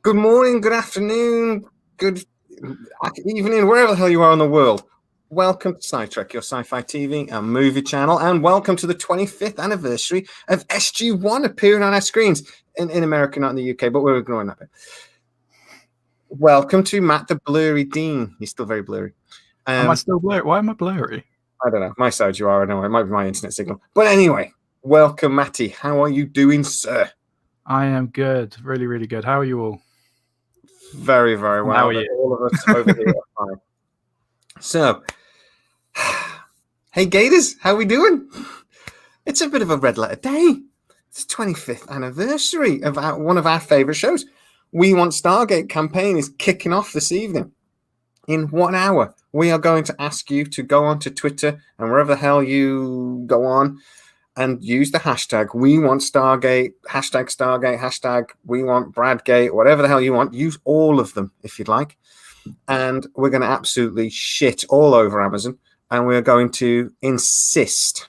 Good morning, good afternoon, good evening, wherever the hell you are in the world. Welcome to SciTrek, your sci-fi TV and movie channel, and welcome to the 25th anniversary of SG1 appearing on our screens in America, not in the UK, but we're ignoring that bit. Welcome to Matt the Blurry Dean. He's still very blurry. Am I still blurry? Why am I blurry? I don't know. My side you are, I know. It might be my internet signal. But anyway, welcome, Matty. How are you doing, sir? I am good. Really, really good. How are you all? Very, very well. How are you? All of us over here are fine. So, hey, Gators, how we doing? It's a bit of a red letter day. It's the 25th anniversary of one of our favourite shows. We Want Stargate campaign is kicking off this evening. In 1 hour, we are going to ask you to go onto Twitter and wherever the hell you go on and use the hashtag We Want Stargate, hashtag We Want Bradgate, whatever the hell you want. Use all of them if you'd like. And we're going to absolutely shit all over Amazon. And we're going to insist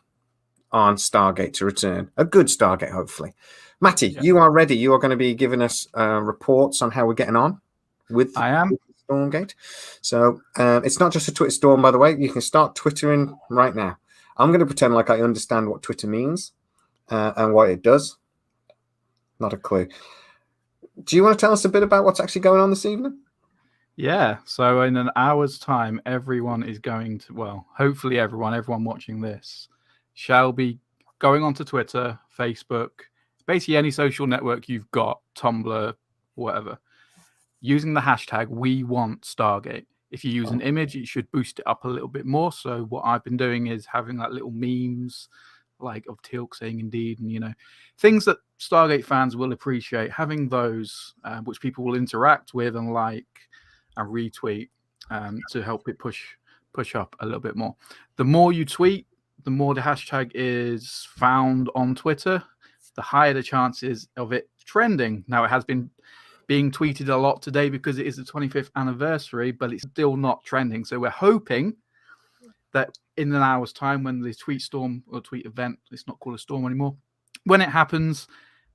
on Stargate to return. A good Stargate, hopefully. Matty, You are ready. You are going to be giving us reports on how we're getting on with Stormgate. So it's not just a Twitter storm, by the way. You can start Twittering right now. I'm going to pretend like I understand what Twitter means and what it does. Not a clue. Do you want to tell us a bit about what's actually going on this evening? Yeah. So in an hour's time, everyone is going to, well, hopefully everyone watching this shall be going onto Twitter, Facebook, basically any social network you've got, Tumblr, whatever, using the hashtag We Want Stargate. If you use an image, it should boost it up a little bit more. So what I've been doing is having like little memes, like of Teal'c saying indeed, and things that Stargate fans will appreciate. Having those, which people will interact with and like and retweet, to help it push up a little bit more. The more you tweet, the more the hashtag is found on Twitter, the higher the chances of it trending. Now, it has been being tweeted a lot today because it is the 25th anniversary, but it's still not trending. So we're hoping that in an hour's time, when the tweet storm or tweet event, it's not called a storm anymore, when it happens,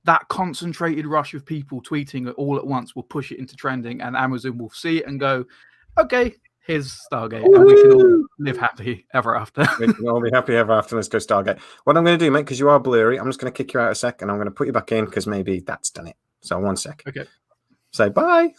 that concentrated rush of people tweeting all at once will push it into trending, and Amazon will see it and go, okay, here's Stargate, and we can all live happy ever after. We can all be happy ever after. Let's go Stargate. What I'm going to do, mate, because you are blurry, I'm just going to kick you out a sec, and I'm going to put you back in because maybe that's done it. So 1 sec. Okay. Say bye.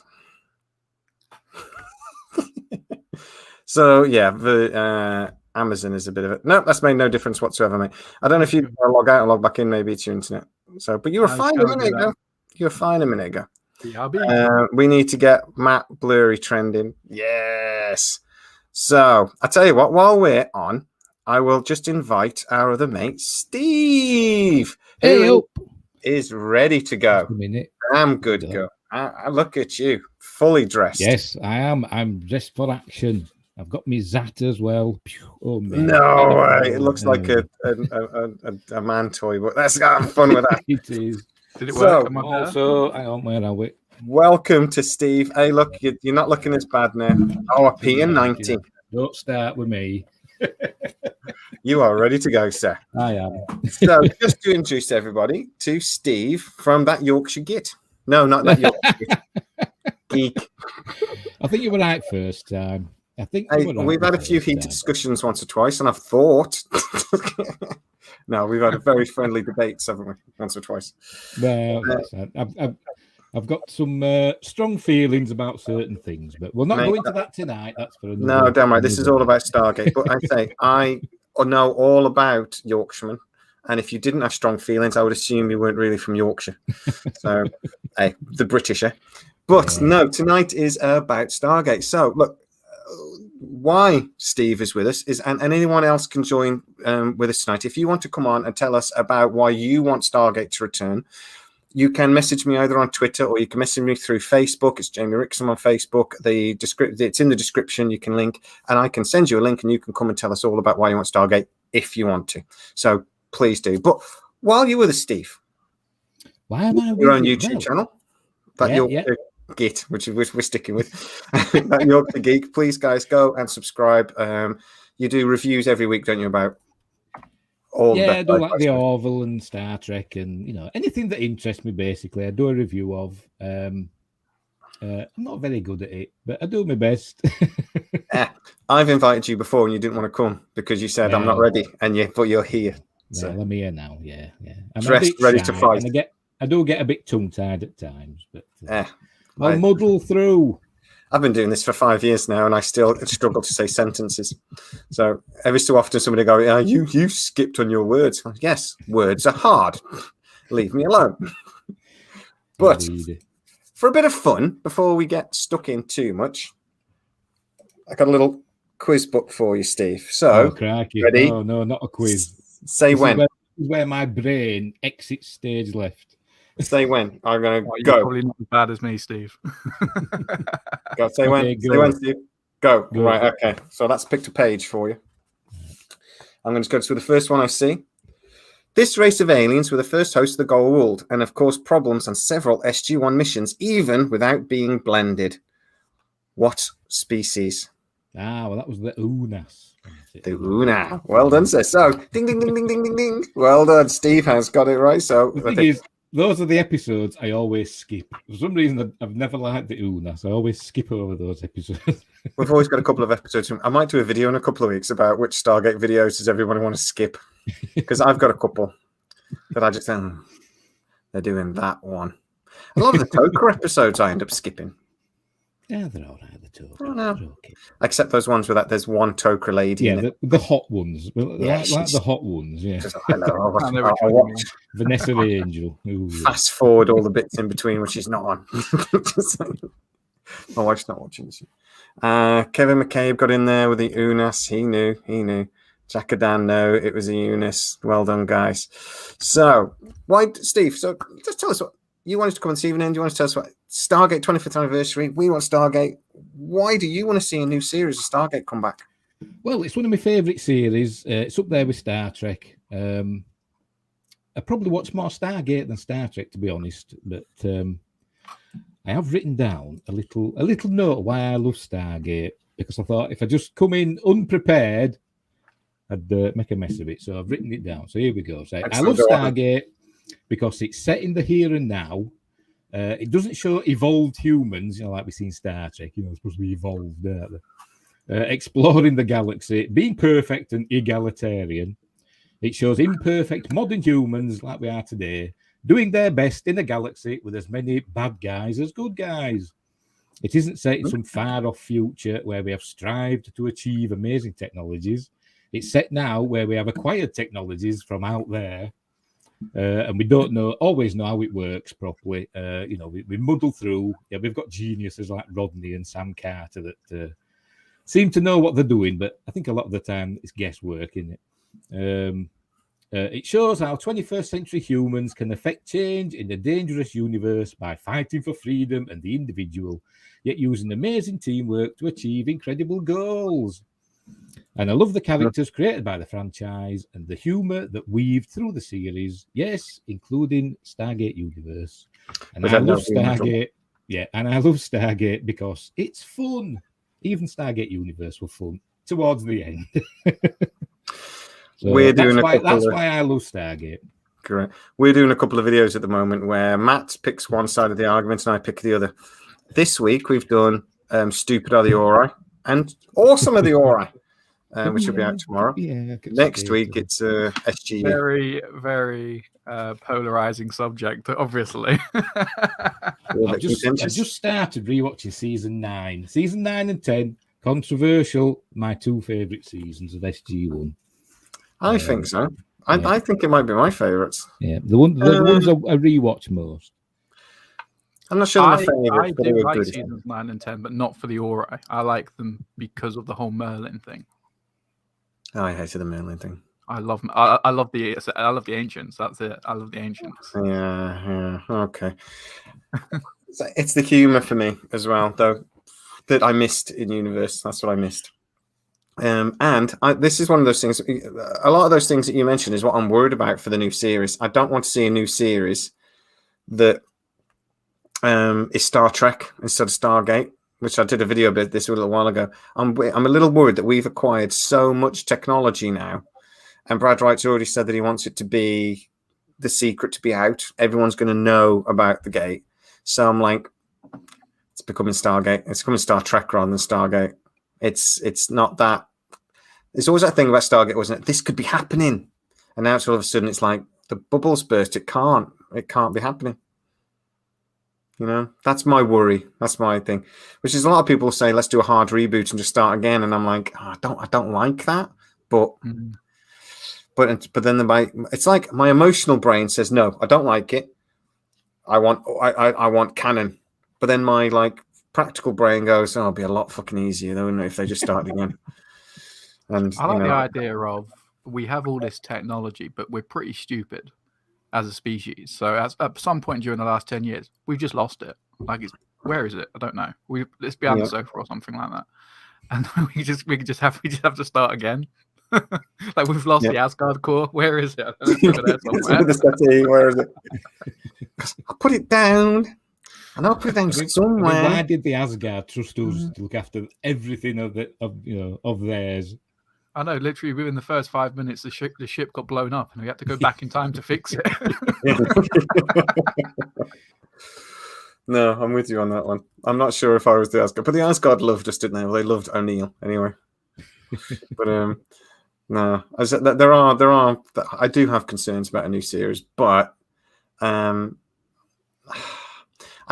So yeah, the Amazon is a bit of it. No, that's made no difference whatsoever, mate. I don't know if you log out and log back in. Maybe it's your internet. So, but you were fine a minute ago. You were fine a minute ago. We need to get Matt Blurry trending. Yes. So I tell you what. While we're on, I will just invite our other mate, Steve. Hey, is ready to go. Just a minute. I'm good to go. I look at you, fully dressed. Yes, I am. I'm dressed for action. I've got me Zat as well. Oh, no way. It looks like a man toy, but let's have fun with that. It is. Did it work? Also, I don't where are we? Welcome to Steve. Hey, look, you're not looking as bad now. Oh, a P90. Don't start with me. You are ready to go, sir. I am. So, just to introduce everybody to Steve from that Yorkshire Git. No, not that Yorkshire Geek. I think you were right first time. I think we've had a few heated discussions once or twice, and I've thought. No, we've had a very friendly debates, haven't we? Once or twice. Well, I've got some strong feelings about certain things, but we'll not go into that tonight. That's for another. No, damn right. This is all about Stargate. But I say I know all about Yorkshiremen, and if you didn't have strong feelings, I would assume you weren't really from Yorkshire. So, hey, the British, eh? But no, tonight is about Stargate. So, look. Why Steve is with us is, and anyone else can join with us tonight. If you want to come on and tell us about why you want Stargate to return, you can message me either on Twitter or you can message me through Facebook. It's Jamie Rickson on Facebook. It's in the description. You can link, and I can send you a link, and you can come and tell us all about why you want Stargate if you want to. So please do. But while you're with us, Steve, why am I your own YouTube channel? Git, which we're sticking with. That Yorkshire Geek. Please, guys, go and subscribe. You do reviews every week, don't you? About all I do like the Orville and Star Trek, and anything that interests me. Basically, I do a review of. I'm not very good at it, but I do my best. I've invited you before and you didn't want to come because you said I'm not ready, but you're here. So Well, I'm here now. Yeah. I'm dressed, a bit ready shy, to fight. and I do get a bit tongue-tied at times, but I'll I- muddle through. I've been doing this for 5 years now, and I still struggle to say sentences. So every so often, somebody go, "You skipped on your words." Like, yes, words are hard. Leave me alone. But Indeed. for a bit of fun, before we get stuck in too much, I got a little quiz book for you, Steve. So, crikey. ready? Oh, no, not a quiz. Say This when. This is where my brain exits stage left. Say when. I'm going to You're go. probably not as bad as me, Steve. Go. Say when. Okay, Say go. when, Steve. Go. Go. Right. Okay. So that's picked a page for you. I'm going to go to the first one I see. This race of aliens were the first hosts of the Gold World, and of course problems on several SG1 missions, even without being blended. What species? Well, that was the Unas. The Una. Well done, sir. So, ding, ding, ding, ding, ding, ding, ding. Well done. Steve has got it right. So, The thing is, those are the episodes I always skip. For some reason, I've never liked the Unas. I always skip over those episodes. We've always got a couple of episodes. I might do a video in a couple of weeks about which Stargate videos does everyone want to skip, because I've got a couple that I just they're doing that one. A lot of the Toker episodes I end up skipping. Yeah, they're all right. The Toker. Oh, no. They're okay. Except those ones where there's one Toker lady. Yeah, in it. the hot ones. Well, Yeah, like the hot ones. Yeah, Just, hello, I know which I'll one you watch. Vanessa the Angel. Ooh, yeah. Fast forward all the bits in between, which she's not on. My wife's not watching this. Kevin McCabe got in there with the Unas. He knew. Jackadan, no, it was a Eunice. Well done, guys. So, Steve? So, just tell us what you wanted to come and see. And do you want to tell us what Stargate 25th anniversary? We want Stargate. Why do you want to see a new series of Stargate come back? Well, it's one of my favourite series. It's up there with Star Trek. I probably watch more Stargate than Star Trek, to be honest. But I have written down a little note why I love Stargate, because I thought if I just come in unprepared, I'd make a mess of it. So I've written it down. So here we go. So I love Stargate because it's set in the here and now. It doesn't show evolved humans, like we see in Star Trek. It's supposed to be evolved, exploring the galaxy, being perfect and egalitarian. It shows imperfect modern humans like we are today, doing their best in the galaxy with as many bad guys as good guys. It isn't set in some far-off future where we have strived to achieve amazing technologies. It's set now where we have acquired technologies from out there, and we don't always know how it works properly. We muddle through. Yeah, we've got geniuses like Rodney and Sam Carter that seem to know what they're doing, but I think a lot of the time it's guesswork, isn't it? It shows how 21st century humans can affect change in a dangerous universe by fighting for freedom and the individual, yet using amazing teamwork to achieve incredible goals. And I love the characters created by the franchise and the humor that weaved through the series, yes, including Stargate Universe. And I love Stargate. Yeah, and I love Stargate because it's fun. Even Stargate Universe were fun towards the end. So that's why I love Stargate. Correct. We're doing a couple of videos at the moment where Matt picks one side of the argument and I pick the other. This week we've done Stupid Are the Ori and Awesome Are the Ori, which will be out tomorrow. Yeah, next week it's SG. Very, very polarizing subject, obviously. I've just started rewatching season 9. Season 9 and 10, controversial, my two favourite seasons of SG1. I think so. I think it might be my favourites. Yeah, the ones I rewatch most. I'm not sure they're my I favourites. do like seasons 9 and 10, but not for the Ori. I like them because of the whole Merlin thing. Oh, I hated the Merlin thing. I love the ancients. That's it. I love the ancients. Yeah. Okay. It's the humour for me as well, though, that I missed in Universe. That's what I missed. This is one of those things. A lot of those things that you mentioned is what I'm worried about for the new series. I don't want to see a new series that is Star Trek instead of Stargate, which I did a video about this a little while ago. I'm a little worried that we've acquired so much technology now, and Brad Wright's already said that he wants it to be the secret to be out. Everyone's going to know about the gate. So I'm like, it's becoming Stargate. It's becoming Star Trek rather than Stargate. It's not that. There's always that thing about Stargate, wasn't it? This could be happening, and now it's all of a sudden it's like the bubble's burst. It can't be happening. You know, that's my worry. That's my thing. Which is a lot of people say, let's do a hard reboot and just start again. And I'm like, oh, I don't like that. But but then it's like my emotional brain says, no, I don't like it. I want canon. But then my like practical brain goes, oh, it'll be a lot fucking easier though, wouldn't it, if they just started again. And I like the idea of we have all this technology, but we're pretty stupid as a species. So at some point during the last 10 years, we've just lost it. Like, where is it? I don't know. Let's be on the sofa or something like that. And we just have to start again. Like, we've lost the Asgard core. Where is it? I don't know, it's over there where is it? I'll put it down. And I'll put it down somewhere. I mean, why did the Asgard trust us to look after everything of theirs? I know, literally within the first 5 minutes, the ship got blown up, and we had to go back in time to fix it. No, I'm with you on that one. I'm not sure if I was the Asgard, but the Asgard loved us, didn't they? Well, they loved O'Neill anyway. But no, there are. I do have concerns about a new series, but I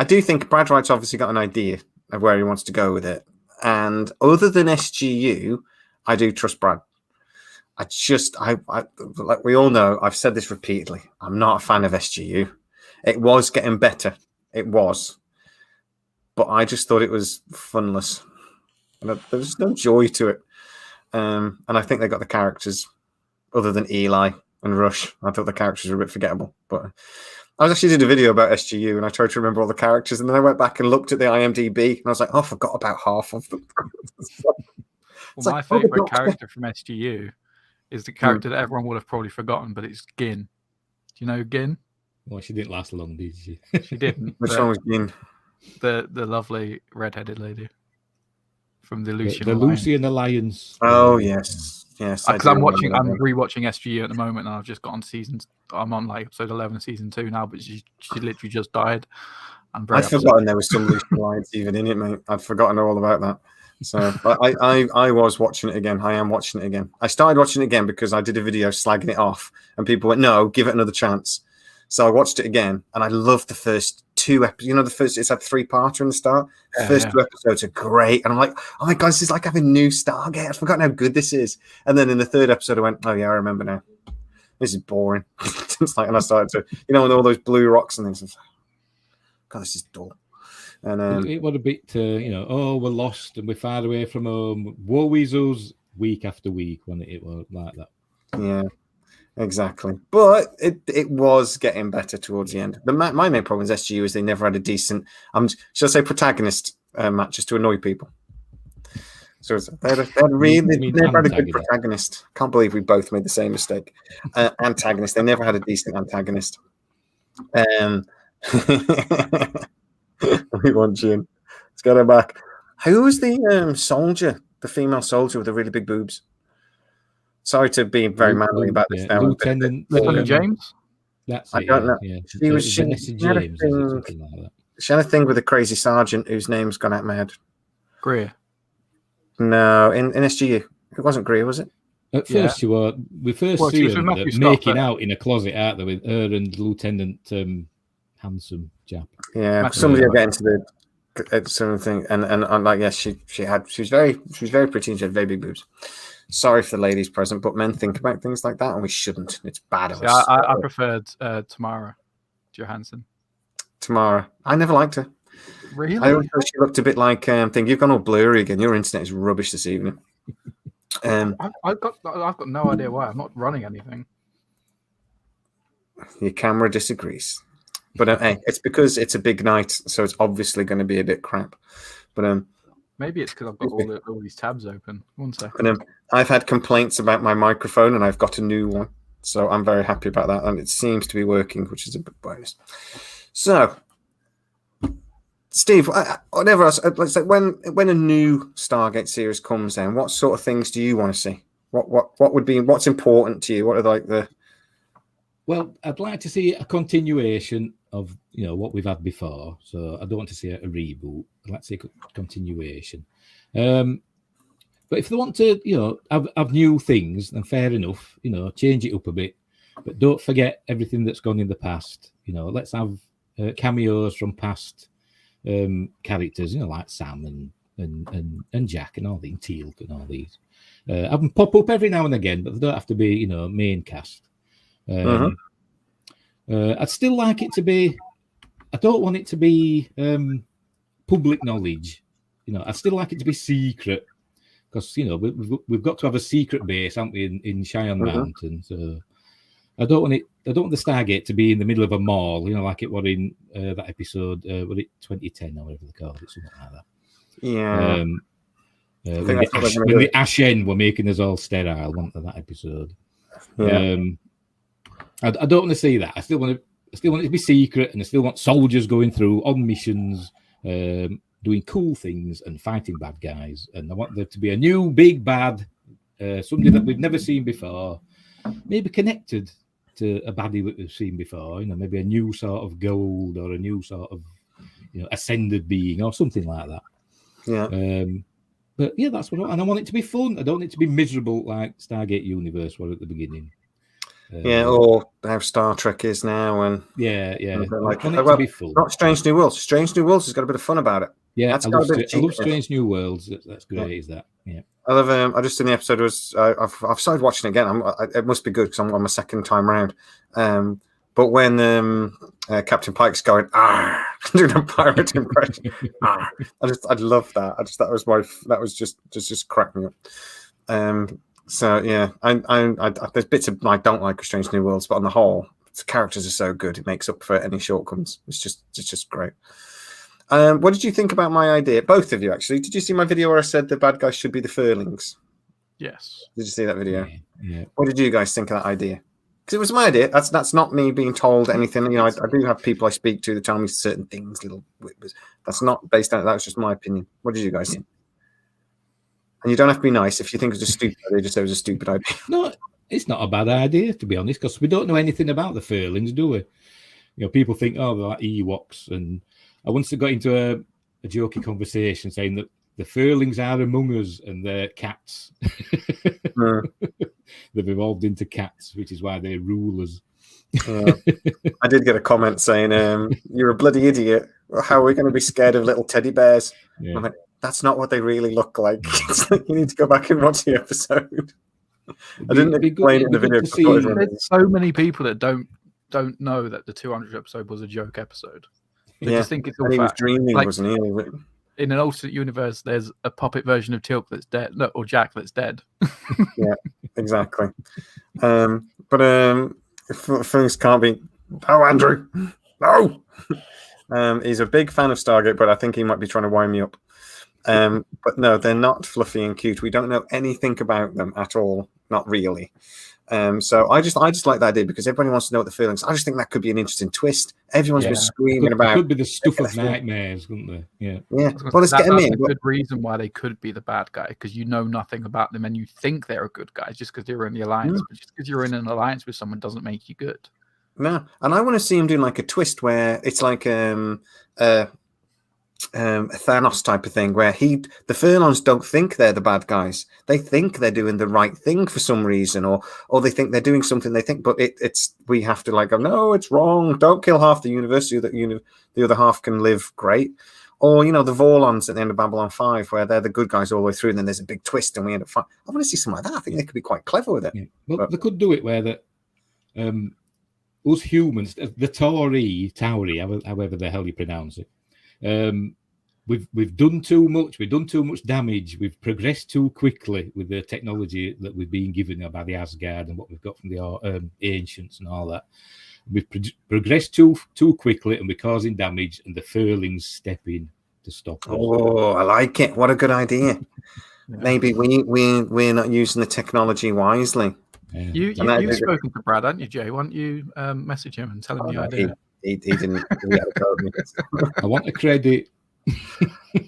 do think Brad Wright's obviously got an idea of where he wants to go with it, and other than SGU. I do trust Brad. I like we all know, I've said this repeatedly. I'm not a fan of SGU. It was getting better. It was. But I just thought it was funless. And there was no joy to it. And I think they got the characters, other than Eli and Rush. I thought the characters were a bit forgettable. But I actually did a video about SGU, and I tried to remember all the characters. And then I went back and looked at the IMDb, and I was like, oh, I forgot about half of them. Well, my favourite character from SGU is the character that everyone would have probably forgotten, but it's Gin. Do you know Gin? Well, she didn't last long, did she? She didn't. Which one was Gin? The lovely red-headed lady from the Lucy the Lucy and the Lions. Oh yes. Because I'm rewatching SGU at the moment, and I've just got on I'm on like episode 11 of season 2 now, but she literally just died. I'd forgotten there was some Lucy Lions even in it, mate. I'd forgotten all about that. So I was watching it again. I am watching it again. I started watching it again because I did a video slagging it off, and people went, "No, give it another chance." So I watched it again, and I loved the first 2 episodes. You know, it's had 3-parter in the start. The first 2 episodes are great, and I'm like, "Oh my god, this is like having new Stargate." I've forgotten how good this is. And then in the 3rd episode, I went, "Oh yeah, I remember now. This is boring." It's like, and I started to, with all those blue rocks and things. Like, God, this is dull. And it was a bit, oh, we're lost and we're far away from home. Woe is us week after week when it was like that. Yeah, exactly. But it was getting better towards the end. My main problem with SGU is they never had a decent, shall I say, protagonist matches to annoy people. So they never had a good protagonist. Can't believe we both made the same mistake. Antagonist. They never had a decent antagonist. We want June. Let's get her back. Who was the soldier, the female soldier with the really big boobs? Sorry to be very manly about this now. Lieutenant James? That's I don't know. Yeah. She had a thing with a crazy sergeant whose name's gone out of my head. Greer. No, in SGU. It wasn't Greer, was it? At first, we first see them making out in a closet, aren't they, with her and Lieutenant handsome chap. Yeah, somebody will get into the something, and like she was very pretty and she had very big boobs. Sorry for the ladies present, but men think about things like that, and we shouldn't. It's bad of us. I preferred Tamara Johansson. Tamara, I never liked her. Really? I always thought she looked a bit like thing. You've gone all blurry again. Your internet is rubbish this evening. I've got no idea why. I'm not running anything. Your camera disagrees. But hey, it's because it's a big night, so it's obviously going to be a bit crap. But maybe it's because I've got all these tabs open. 1 second. And I've had complaints about my microphone, and I've got a new one, so I'm very happy about that, and it seems to be working, which is a big bonus. So, Steve, whatever else, let's say when a new Stargate series comes in, what sort of things do you want to see? What would be what's important to you? What are like the? Well, I'd like to see a continuation of what we've had before. So I don't want to see a reboot. I'd like to see a continuation. But if they want to, have new things, then fair enough. Change it up a bit, but don't forget everything that's gone in the past. Let's have cameos from past characters, like Sam and Jack and all these, Teal'c and all these. Have them pop up every now and again, but they don't have to be, main cast. I'd still like it to be. I don't want it to be public knowledge. I'd still like it to be secret. Because we've got to have a secret base, haven't we, in Cheyenne Mountain? So I don't want the Stargate to be in the middle of a mall, like it was in that episode. Was it 2010 or whatever they called it, something like that? Yeah. When the Ashen were making us all sterile, wasn't there, that episode? Yeah. I don't want to see that. I still want it to be secret, and I still want soldiers going through on missions. Doing cool things and fighting bad guys, and I want there to be a new big bad, somebody that we've never seen before, maybe connected to a baddie that we've seen before. Maybe a new sort of gold or a new sort of ascended being or something like that. Yeah. But yeah, that's what and I want it to be fun. I don't want it to be miserable like Stargate Universe was at the beginning. Or how Star Trek is now, and yeah. Like, I want it to be fun. Not Strange New Worlds. Strange New Worlds has got a bit of fun about it. Yeah, I love Strange New Worlds. That's great. Is that? Yeah. I love. I just in the episode I've started watching it again. It must be good because I'm on my second time round. But when Captain Pike's going doing a pirate impression, I love that. That was just cracked me up. So yeah, there's bits of I don't like Strange New Worlds, but on the whole, the characters are so good it makes up for any shortcomings. It's just great. What did you think about my idea? Both of you, actually. Did you see my video where I said the bad guys should be the Furlings? Yes. Did you see that video? Yeah. What did you guys think of that idea? Because it was my idea. That's not me being told anything. I do have people I speak to that tell me certain things, little whispers. That's not based on it. That was just my opinion. What did you guys think? And you don't have to be nice. If you think it's a stupid idea, just say it was a stupid idea. No, it's not a bad idea, to be honest, because we don't know anything about the Furlings, do we? People think, they're like Ewoks. And I once got into a jokey conversation saying that the Furlings are among us and they're cats. They've evolved into cats, which is why they rule us. I did get a comment saying, you're a bloody idiot. How are we going to be scared of little teddy bears? Yeah. I'm like, that's not what they really look like. It's like you need to go back and watch the episode. I didn't explain it in the video. There's so many people that don't know that the 200th episode was a joke episode. They just think it's all he was fact. dreaming, wasn't he? In an alternate universe, there's a puppet version of Teal'c that's dead, or Jack that's dead. Yeah, exactly. But things can't be. Oh, Andrew, no. He's a big fan of Stargate, but I think he might be trying to wind me up. But no, they're not fluffy and cute. We don't know anything about them at all. Not really. So I just like that idea because everybody wants to know what the feelings. I just think that could be an interesting twist. Everyone's been screaming about. It could be the stuff of nightmares, couldn't they? Yeah. Yeah. Well, let's get them in. That's a good reason why they could be the bad guy because you know nothing about them and you think they're a good guy just because they're in the alliance. But just because you're in an alliance with someone doesn't make you good. No, and I want to see him doing like a twist where it's like a Thanos type of thing where the Furlongs don't think they're the bad guys. They think they're doing the right thing for some reason, or they think they're doing something they think, but it's we have to like go, no, it's wrong. Don't kill half the universe so that the other half can live great. Or the Vorlons at the end of Babylon 5 where they're the good guys all the way through and then there's a big twist and we end up fighting. I want to see something like that. I think they could be quite clever with it. Yeah. Well, they could do it where that us humans, the Tauri, however the hell you pronounce it, we've done too much. We've done too much damage. We've progressed too quickly with the technology that we've been given by the Asgard and what we've got from the ancients and all that. We've progressed too quickly, and we're causing damage. And the Furlings step in to stop us. Oh, I like it! What a good idea. Yeah. Maybe we're not using the technology wisely. Yeah. You've spoken to Brad, haven't you, Jay? Why don't you message him and tell him the idea? He didn't. I want the credit.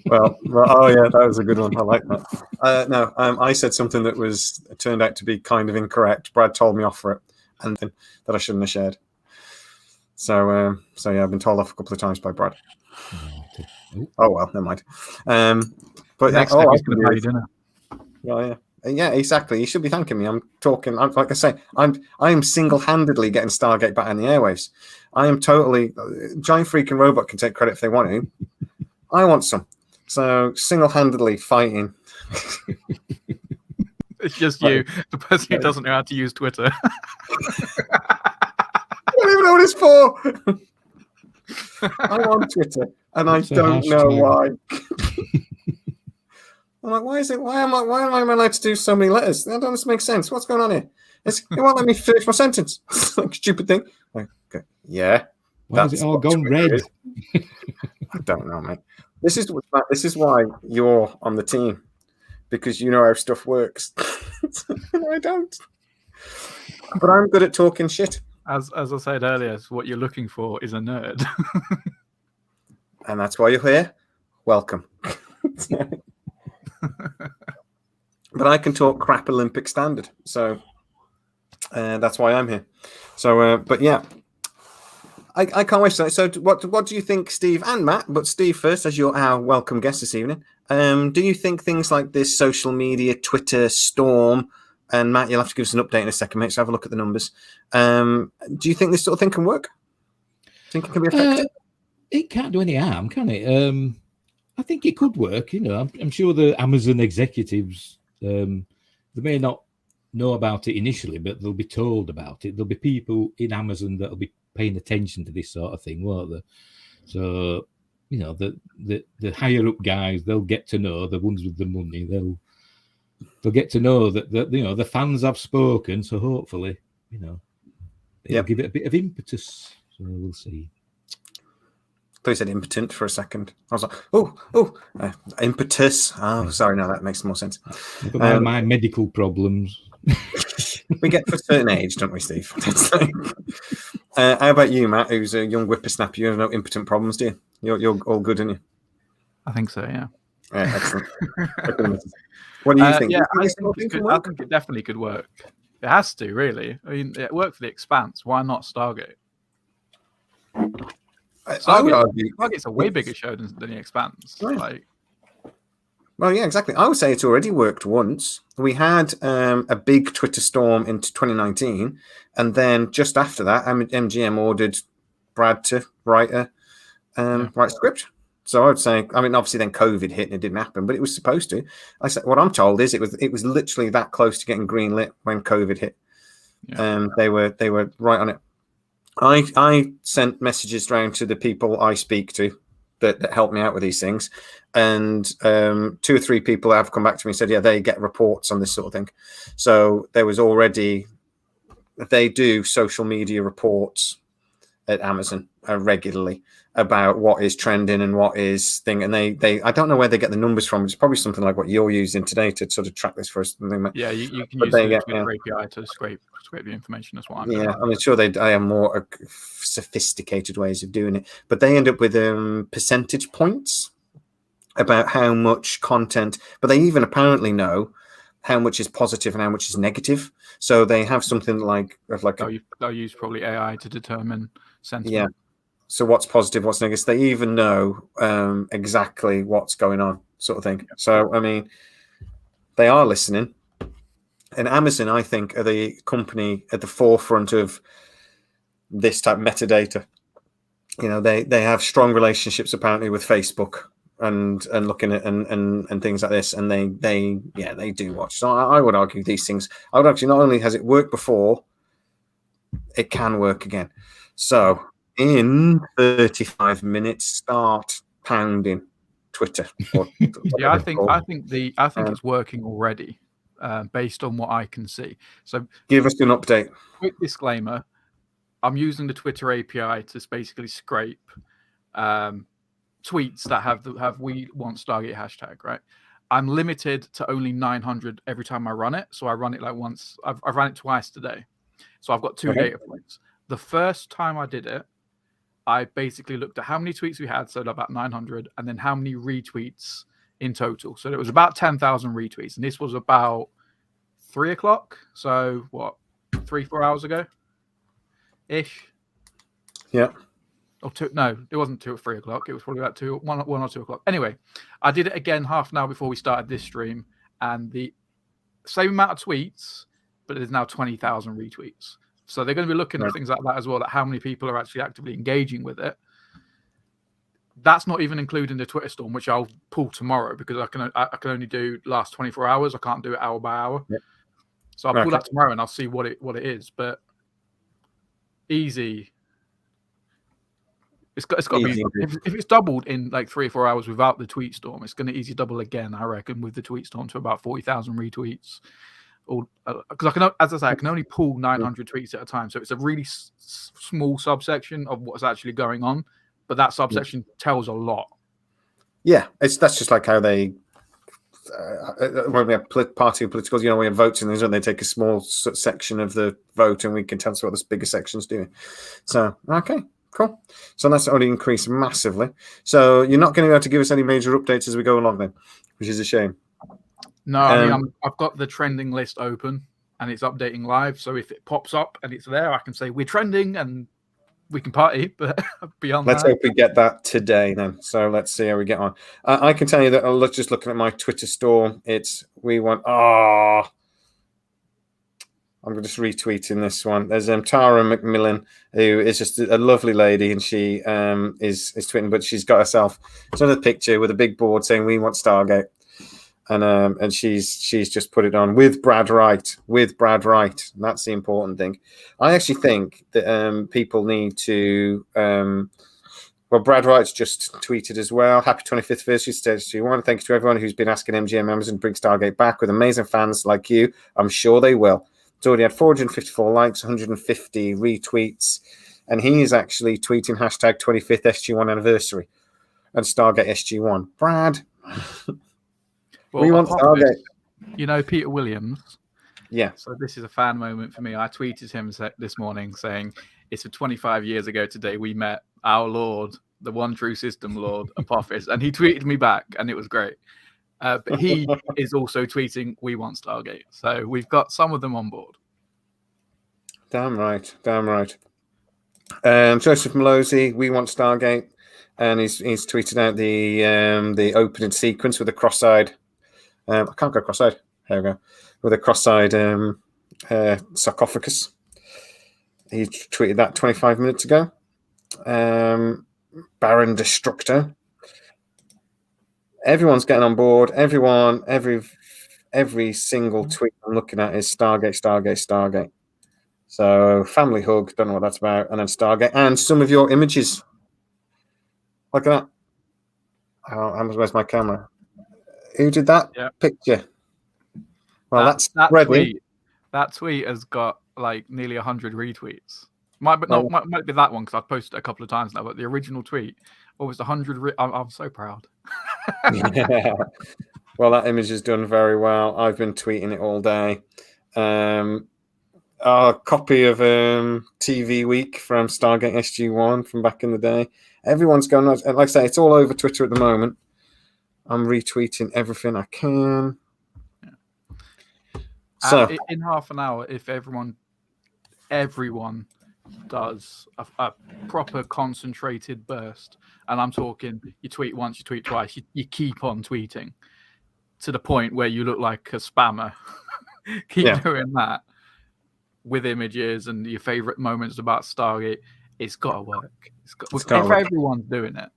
well, oh yeah, that was a good one. I like that. No, I said something that turned out to be kind of incorrect. Brad told me off for it, and that I shouldn't have shared. So yeah, I've been told off a couple of times by Brad. Oh, Oh well, never mind. But Next all step I he's can going to do pay is, dinner. yeah, exactly. You should be thanking me. I'm talking. Like I say, I am single-handedly getting Stargate back on the airwaves. I am totally. Giant freaking robot can take credit if they want to. I want some. So single-handedly fighting. It's just you, the person who doesn't know how to use Twitter. I don't even know what it's for. I'm on Twitter and What's I the don't know hashtag? why. I'm like, why am I allowed to do so many letters? That doesn't make sense. What's going on here? It won't let me finish my sentence. It's like a stupid thing. Like, okay, yeah. Why has it all gone red? I don't know, mate. This is why you're on the team, because you know how stuff works. I don't. But I'm good at talking shit. As I said earlier, what you're looking for is a nerd. And that's why you're here. Welcome. But I can talk crap Olympic standard, so that's why I'm here. So, but yeah, I can't wait. So, what do you think, Steve and Matt? But Steve first, as you're our welcome guest this evening. Do you think things like this social media, Twitter storm, and Matt, you'll have to give us an update in a second, mate. So have a look at the numbers. Do you think this sort of thing can work? Think it can be effective? It can't do any harm, can it? I think it could work. You know, I'm sure the Amazon executives, they may not know about it initially, but they'll be told about it. There'll be people in Amazon that'll be paying attention to this sort of thing, won't they? So, you know, the higher up guys, they'll get to know, the ones with the money, they'll get to know that you know the fans have spoken. So hopefully, you know, it'll give it a bit of impetus. So we'll see. I thought you said impotent for a second. I was like, impetus. Oh, sorry, no, that makes more sense. Never mind my medical problems. We get to a certain age, don't we, Steve? How about you, Matt, who's a young whippersnapper? You have no impotent problems, do you? You're all good, aren't you? I think so, yeah. Yeah, excellent. What do you think? Yeah, I think it definitely could work. It has to, really. I mean, it worked for The Expanse. Why not Stargate? I would argue Stargate's a way bigger show than The Expanse. Yeah. Well, yeah, exactly. I would say it's already worked once. We had a big Twitter storm into 2019, and then just after that, MGM ordered Brad to write a script. So I would say, I mean, obviously then COVID hit and it didn't happen, but it was supposed to. I said, what I'm told is it was literally that close to getting greenlit when COVID hit. Yeah. They were right on it. I sent messages around to the people I speak to that help me out with these things, and 2 or 3 people have come back to me and said, yeah, they get reports on this sort of thing. So there was already, they do social media reports at Amazon regularly about what is trending and what is thing, and they I don't know where they get the numbers from. It's probably something like what you're using today to sort of track this for us. Yeah, you can use the Twitter API to scrape the information as well. Yeah, I'm sure they have more sophisticated ways of doing it, but they end up with percentage points about how much content, but they even apparently know how much is positive and how much is negative. So they have something like they'll use probably AI to determine sentiment. Yeah. So what's positive, what's negative? They even know exactly what's going on, sort of thing. So I mean, they are listening. And Amazon, I think, are the company at the forefront of this type of metadata. You know, they have strong relationships apparently with Facebook and looking at and things like this, and they do watch. So I would argue these things. I would argue not only has it worked before, it can work again. So in 35 minutes, start pounding Twitter. Yeah, I think it's working already. Based on what I can see. So give us an update. Quick disclaimer, I'm using the Twitter API to basically scrape tweets that have "We Want Stargate" hashtag, right? I'm limited to only 900 every time I run it. So I run it like once. I've run it twice today. So I've got 2 data points. The first time I did it, I basically looked at how many tweets we had, so about 900, and then how many retweets in total. So it was about 10,000 retweets, and this was about 3 o'clock. So what, 3-4 hours ago ish? Yeah. Or two? No, it wasn't 2 or 3 o'clock. It was probably about 1 or 2 o'clock. Anyway, I did it again half an hour before we started this stream, and the same amount of tweets, but there's now 20,000 retweets. So they're going to be looking at things like that as well, like how many people are actually actively engaging with it. That's not even including the Twitter storm, which I'll pull tomorrow because I can only do last 24 hours. I can't do it hour by hour. Yep. So I'll pull that tomorrow and I'll see what it is. But easy. It's got to be, if it's doubled in like 3 or 4 hours without the tweet storm, it's going to easy double again, I reckon, with the tweet storm to about 40,000 retweets. Because I can, as I say, I can only pull 900 tweets at a time, so it's a really small subsection of what's actually going on, but that subsection tells a lot. Yeah, that's just like how they when we have party politicals, we have votes and things, and they take a small section of the vote, and we can tell us what this bigger section's doing. So okay. Cool. So that's already increased massively. So you're not going to be able to give us any major updates as we go along then, which is a shame. No, I mean, I've got the trending list open and it's updating live. So if it pops up and it's there, I can say we're trending and we can party. But beyond let's hope we get that today then. So let's see how we get on. I can tell you that just looking at my Twitter store, I'm just retweeting this one. There's Tara McMillan, who is just a lovely lady, and she is tweeting, but she's got herself another picture with a big board saying "We want Stargate," and she's just put it on with Brad Wright. And that's the important thing. I actually think that people need to. Well, Brad Wright's just tweeted as well. Happy 25th anniversary, Stage 1. Thank you to everyone who's been asking MGM members to bring Stargate back with amazing fans like you. I'm sure they will. It's already had 454 likes, 150 retweets, and he is actually tweeting hashtag 25th SG1 anniversary and Stargate SG1. Brad, we want Stargate. You know Peter Williams? Yeah. So this is a fan moment for me. I tweeted him this morning saying, it's for 25 years ago today we met our Lord, the one true system Lord, Apophis, and he tweeted me back, and it was great. But he is also tweeting, we want Stargate. So we've got some of them on board. Damn right. Joseph Malozzi, we want Stargate. And he's tweeted out the opening sequence with a cross-eyed. I can't go cross-eyed. There we go. With a cross-eyed sarcophagus. He tweeted that 25 minutes ago. Baron Destructor. Everyone's getting on board. Every single tweet I'm looking at is Stargate. So family hug, don't know what that's about, and then Stargate, and some of your images. Look at that. Where's my camera? Who did that picture? Well, that's tweet. That tweet has got like nearly 100 retweets. Might be that one because I've posted it a couple of times now. But the original tweet, was 100? I'm so proud. Yeah. Well, that image is done very well. I've been tweeting it all day. A copy of TV Week from Stargate SG1 from back in the day. Everyone's going nuts. And like I say, it's all over Twitter at the moment. I'm retweeting everything I can. Yeah. So in half an hour, if everyone does a proper concentrated burst, and I'm talking, you tweet once, you tweet twice, you keep on tweeting to the point where you look like a spammer. Keep doing that with images and your favorite moments about Stargate. It's got to work. If everyone's doing it.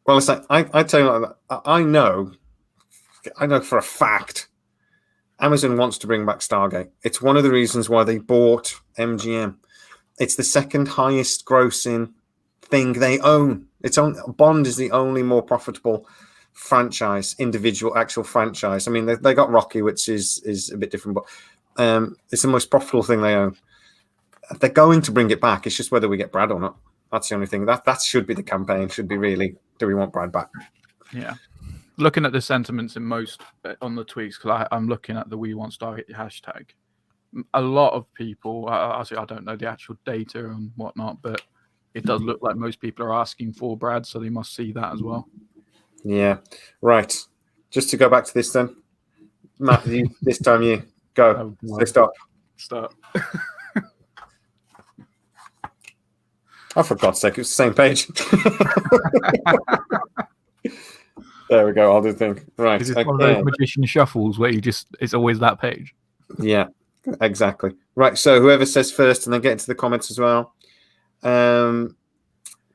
Well, it's like I tell you, I know for a fact Amazon wants to bring back Stargate. It's one of the reasons why they bought MGM. It's the second highest grossing thing they own. Bond is the only more profitable franchise, actual franchise. I mean, they got Rocky, which is a bit different, but it's the most profitable thing they own. They're going to bring it back. It's just whether we get Brad or not. That's the only thing. That should be the campaign. Should be really, do we want Brad back? Yeah. Looking at the sentiments in most on the tweets, because I'm looking at the We Want Stargate hashtag. A lot of people, I don't know the actual data and whatnot, but it does look like most people are asking for Brad, so they must see that as well. Yeah. Right. Just to go back to this then, Matt, this time you go. Oh, so stop. Start. Oh, for God's sake, it's the same page. There we go. I'll do the thing. Right. Is it one of those magician shuffles where it's always that page? Yeah, exactly. Right. So whoever says first, and then get into the comments as well. Colonel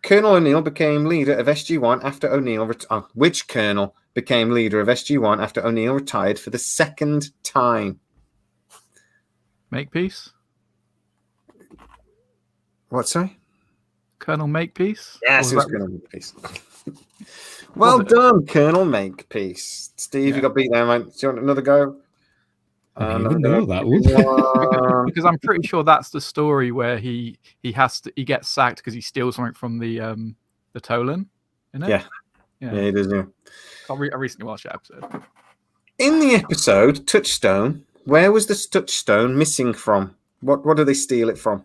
O'Neill became leader of SG1 after O'Neill which colonel became leader of SG1 after O'Neill retired for the second time? Makepeace? What, sorry? Colonel Makepeace? Yes, it was Colonel Makepeace. Well done, Colonel Makepeace. Steve, you got beat there, mate. Do you want another go? I didn't even know that one. Because I'm pretty sure that's the story where he gets sacked because he steals something from the Tolan, isn't it? Yeah, he does. Yeah. I recently watched that episode. In the episode Touchstone, where was the touchstone missing from? What do they steal it from?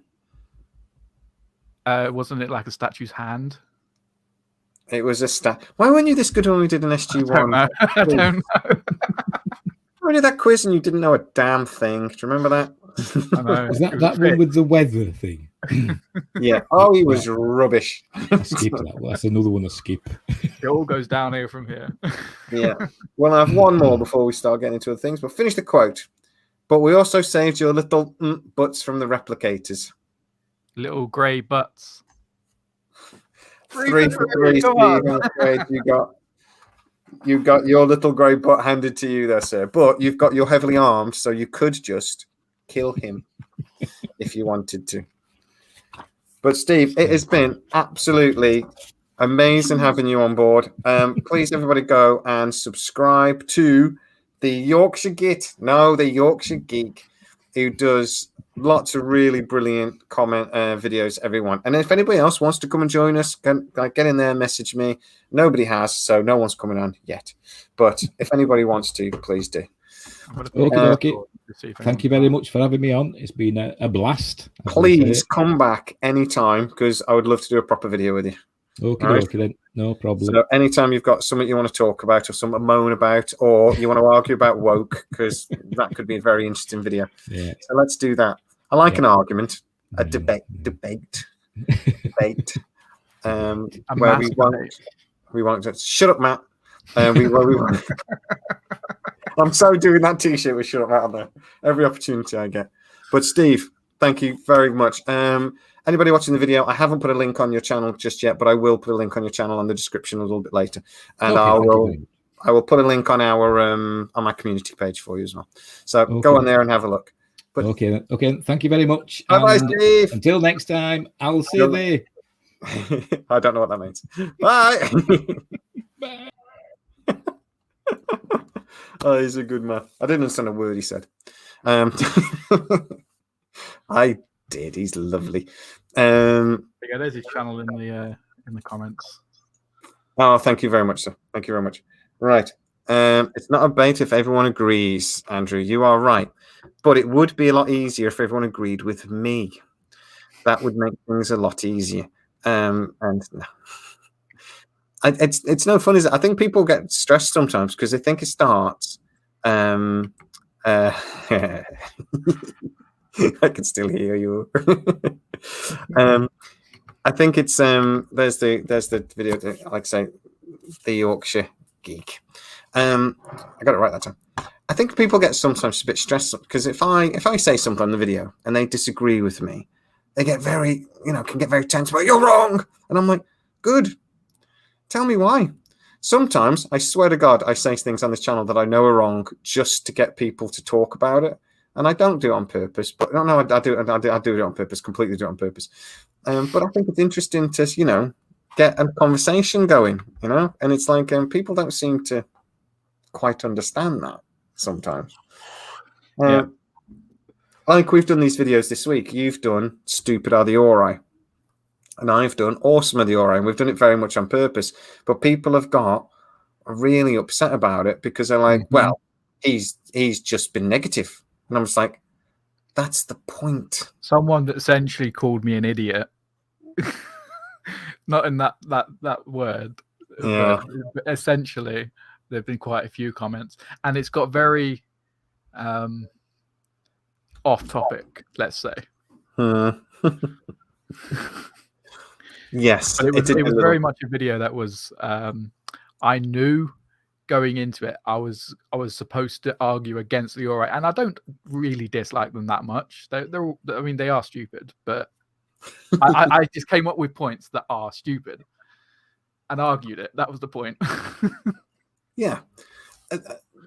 Wasn't it like a statue's hand? It was a Why weren't you this good when we did an SG1? I don't know. We did that quiz and you didn't know a damn thing. Do you remember that? I know. Is that one with the weather thing? Yeah. Oh, he was rubbish. I skipped that one. That's another one I skip. It all goes down here from here. Yeah. Well, I have one more before we start getting into other things. But finish the quote. But we also saved your little butts from the replicators. Little grey butts. 3 for 3, Steve. I'm afraid you got your little grey butt handed to you there, sir. But you've got your heavily armed, so you could just kill him if you wanted to. But Steve, it has been absolutely amazing having you on board. Please, everybody, go and subscribe to the Yorkshire Geek, who does lots of really brilliant comment videos, everyone. And if anybody else wants to come and join us, get in there, message me. Nobody has, so no one's coming on yet. But if anybody wants to, please do. Okay. Thank you very much for having me on. It's been a blast. Please come back anytime, because I would love to do a proper video with you. Okay, then. No problem. So anytime you've got something you want to talk about or something to moan about, or you want to argue about woke, because that could be a very interesting video. Yeah. So let's do that. I like an argument, a debate, where we won't just shut up, Matt. We won't. I'm so doing that T-shirt with "Shut Up, Matt" on there every opportunity I get. But Steve, thank you very much. Anybody watching the video, I haven't put a link on your channel just yet, but I will put a link on your channel on the description a little bit later, and I will put a link on our on my community page for you as well. So go on there and have a look. But okay. Thank you very much. Bye, Steve. Until next time, I'll see you there. I don't know what that means. Bye. Bye. Oh, he's a good man. I didn't understand a word he said. I did. He's lovely. Yeah, there's his channel in the comments. Oh, thank you very much, sir. Thank you very much. Right. It's not a bait if everyone agrees, Andrew. You are right. But it would be a lot easier if everyone agreed with me. That would make things a lot easier. And no. It's no fun, is it? I think people get stressed sometimes because they think it starts. I can still hear you. I think it's there's the video, like I say, the Yorkshire Geek. I got it right that time. I think people get sometimes a bit stressed because if I say something on the video and they disagree with me, they get very, can get very tense. But you're wrong, and I'm like, good. Tell me why. Sometimes, I swear to God, I say things on this channel that I know are wrong just to get people to talk about it, and I don't do it on purpose. But no, I do it on purpose. Completely do it on purpose. But I think it's interesting to get a conversation going. And it's like people don't seem to quite understand that sometimes. Yeah. Like we've done these videos this week. You've done "Stupid Are the Ori," and I've done "Awesome Are the Ori," and we've done it very much on purpose. But people have got really upset about it because they're like, "Well, he's just been negative," and I'm just like, "That's the point." Someone that essentially called me an idiot, not in that word. Yeah. But essentially, there've been quite a few comments, and it's got very off topic, let's say. Yes, But it did it a was little. very much a video that was I knew going into it I was supposed to argue against the alright, and I don't really dislike them that much. They're all, I mean, they are stupid, but I just came up with points that are stupid and argued it. That was the point. Yeah.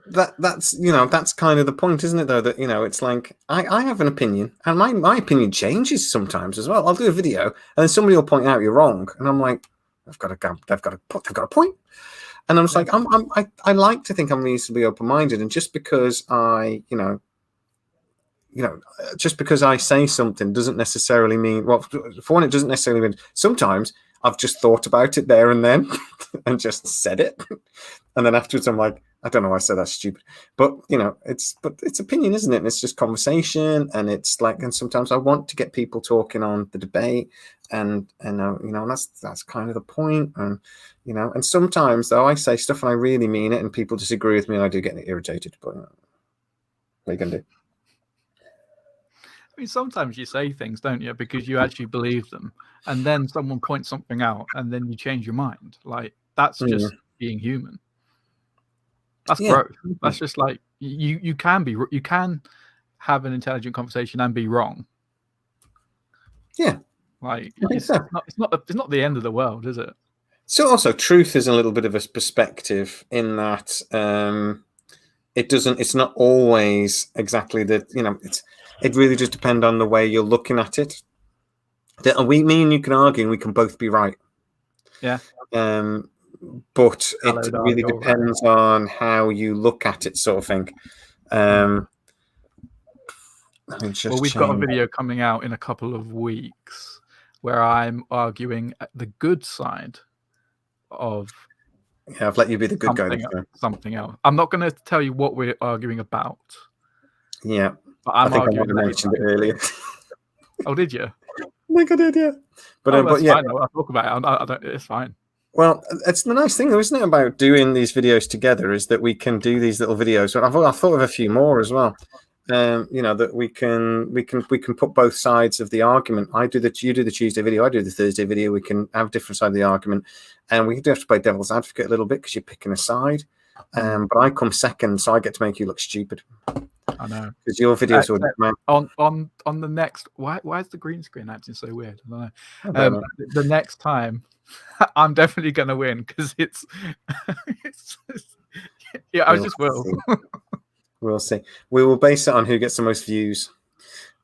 That's kind of the point, isn't it, though, that it's like I have an opinion, and my opinion changes sometimes as well. I'll do a video and then somebody will point out you're wrong, and I'm like, they've got a point. And I'm just like, I like to think I'm reasonably open-minded, and just because just because I say something doesn't necessarily mean, well, for one, it doesn't necessarily mean, sometimes I've just thought about it there and then and just said it. And then afterwards I'm like, I don't know why I said that's stupid. But, it's opinion, isn't it? And it's just conversation. And it's like, and sometimes I want to get people talking on the debate. And that's kind of the point. And, and sometimes, though, I say stuff and I really mean it and people disagree with me and I do get irritated. But what are you going to do? I mean, sometimes you say things, don't you, because you actually believe them, and then someone points something out, and then you change your mind. Like, that's just being human. That's growth. That's just like you can have an intelligent conversation and be wrong. Yeah, like it's not the end of the world, is it? So also, truth is a little bit of a perspective in that it's not always exactly that. It really just depends on the way you're looking at it. Me and you can argue and we can both be right. Yeah. But it really depends on how you look at it, sort of thing. Well, we've got a video coming out in a couple of weeks where I'm arguing the good side of. Yeah, I've let you be the good guy. Something else. I'm not going to tell you what we're arguing about. Yeah. But I think I mentioned it earlier. Oh, did you? I think I did, yeah. But yeah, fine. I'll talk about it. I don't. It's fine. Well, it's the nice thing, though, isn't it, about doing these videos together? Is that we can do these little videos. I've thought of a few more as well. That we can put both sides of the argument. You do the Tuesday video, I do the Thursday video. We can have different side of the argument, and we do have to play devil's advocate a little bit because you're picking a side. But I come second, so I get to make you look stupid. I know, because your videos on the next. Why is the green screen acting so weird? I don't know. The next time, I'm definitely going to win because it's yeah. I just will. We'll see. We will base it on who gets the most views,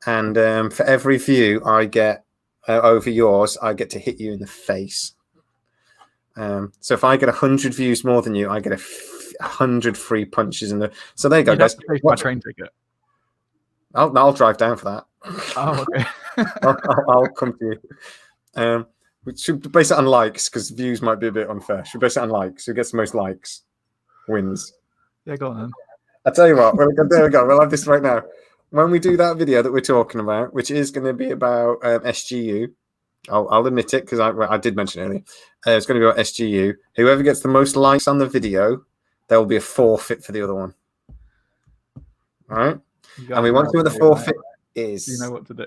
and for every view I get over yours, I get to hit you in the face. So if I get 100 views more than you, I get 100 free punches in the. So there you go, guys. My train ticket. I'll drive down for that. Oh, okay. I'll come to you. We should base it on likes because views might be a bit unfair. Should base it on likes. Who gets the most likes wins. Yeah, go on then. I tell you what. There we go. We'll have this right now. When we do that video that we're talking about, which is going to be about SGU, I'll admit it because I did mention it earlier. It's going to be about SGU. Whoever gets the most likes on the video, there will be a forfeit for the other one. All right. And we want to know what the forfeit is. You know what to do.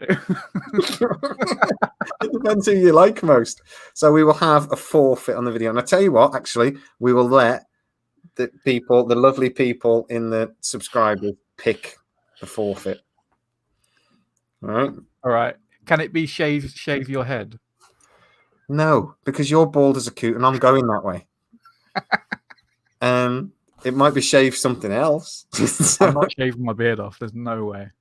It depends who you like most. So we will have a forfeit on the video. And I tell you what, actually, we will let the lovely people in the subscribers pick the forfeit. All right. All right. Can it be shave your head? No, because you're bald as a coot and I'm going that way. It might be shave something else. I'm not shaving my beard off. There's no way.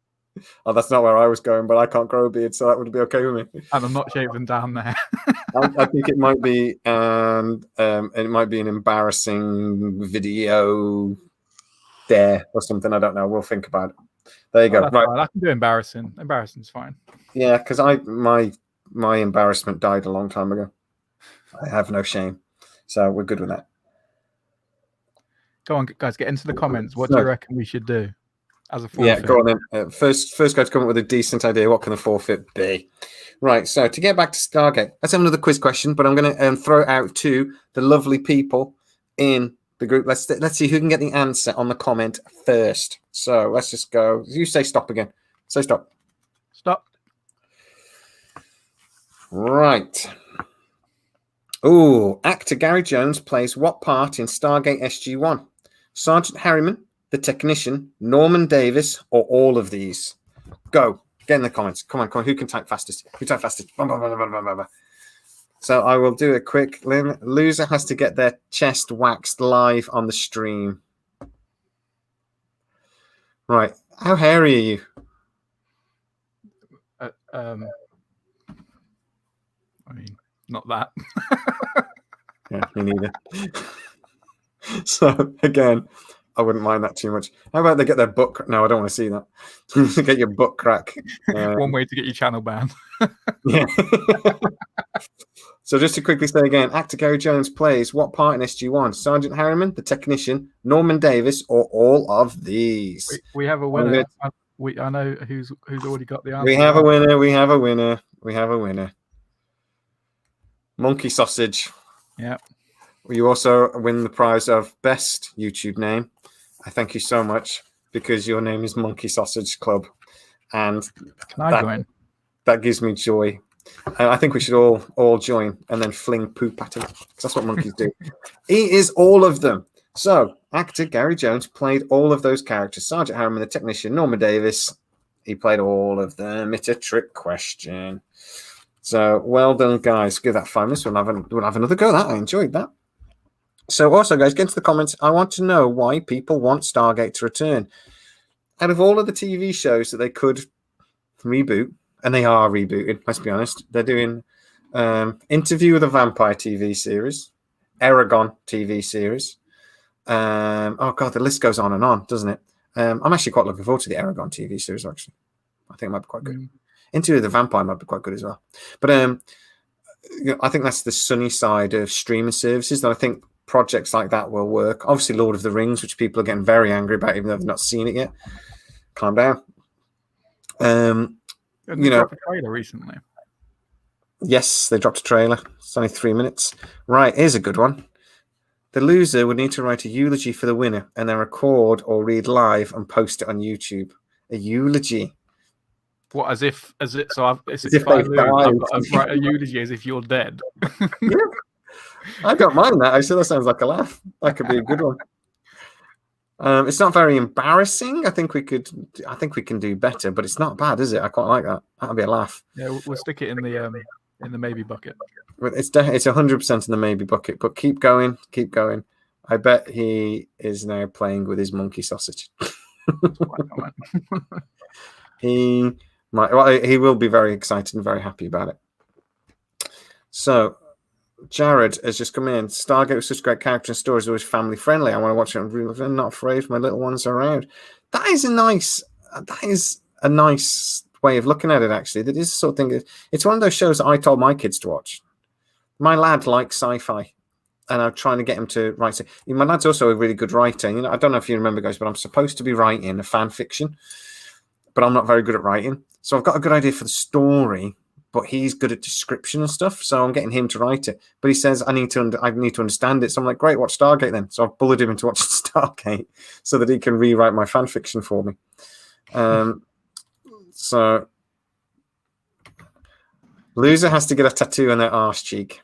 Oh, that's not where I was going, but I can't grow a beard, so that would be okay with me. And I'm not shaving down there. I think it might be, it might be an embarrassing video there or something. I don't know. We'll think about it. There you go. Right. Fine. I can do embarrassing. Embarrassing's fine. Yeah, because my embarrassment died a long time ago. I have no shame, so we're good with that. Go on, guys, get into the comments. What do you reckon we should do as a forfeit? Yeah, go on then. First guy to come up with a decent idea. What can the forfeit be? Right, so to get back to Stargate, let's have another quiz question, but I'm going to throw it out to the lovely people in the group. Let's see who can get the answer on the comment first. So let's just go. You say stop again. Say stop. Stop. Right. Oh, actor Gary Jones plays what part in Stargate SG1? Sergeant Harriman, the technician, Norman Davis, or all of these? Go. Get in the comments. Come on, come on. Who can type fastest? Who type fastest? So I will do a quick. Loser has to get their chest waxed live on the stream. Right. How hairy are you? I mean, not that. Yeah, me neither. So again, I wouldn't mind that too much. How about they get their butt? No, I don't want to see that. Get your butt crack. One way to get your channel banned. Yeah. So just to quickly say again, actor Gary Jones plays what part in SG1? Sergeant Harriman, the technician, Norman Davis, or all of these? We have a winner. I know who's already got the answer. We have a winner. We have a winner. We have a winner. Monkey Sausage. Yeah. You also win the prize of best YouTube name. I thank you so much because your name is Monkey Sausage Club, and can I join? That gives me joy. I think we should all join and then fling poop at him because that's what monkeys do. He is all of them. So actor Gary Jones played all of those characters. Sergeant Harriman, the technician, Norman Davis. He played all of them. It's a trick question. So well done, guys. Give that 5 minutes. We'll have another go at that. I enjoyed that. So also, guys, get into the comments. I want to know why people want Stargate to return. Out of all of the TV shows that they could reboot, and they are rebooted, let's be honest. They're doing Interview with a Vampire TV series, Aragon TV series. Oh, God, the list goes on, doesn't it? I'm actually quite looking forward to the Aragon TV series, actually. I think it might be quite good. Interview with the Vampire might be quite good as well. But I think that's the sunny side of streaming services that I think projects like that will work. Obviously, Lord of the Rings, which people are getting very angry about, even though they've not seen it yet. Calm down. They dropped a trailer recently. Yes, they dropped a trailer. It's only 3 minutes. Right, here's a good one. The loser would need to write a eulogy for the winner and then record or read live and post it on YouTube. A eulogy. What, as if I lose, I've got to write a eulogy as if you're dead. Yeah. I don't mind that. I said that sounds like a laugh. That could be a good one. It's not very embarrassing. I think we can do better, but it's not bad, is it? I quite like that. That'll be a laugh. Yeah, we'll stick it in the maybe bucket. It's 100% in the maybe bucket. But keep going, keep going. I bet he is now playing with his monkey sausage. He might. Well, he will be very excited and very happy about it. So, Jared has just come in. Stargate was such a great character and stories, always family friendly. I want to watch it. I'm not afraid my little ones are around. That is a nice way of looking at it. Actually, that is the sort of thing. It's one of those shows that I told my kids to watch. My lad likes sci-fi, and I'm trying to get him to write it. My lad's also a really good writer. You know, I don't know if you remember, guys, but I'm supposed to be writing a fan fiction, but I'm not very good at writing. So I've got a good idea for the story, but he's good at description and stuff. So I'm getting him to write it. But he says I need to understand it. So I'm like, great, watch Stargate then. So I've bullied him into watching Stargate so that he can rewrite my fan fiction for me. So loser has to get a tattoo on their arse cheek.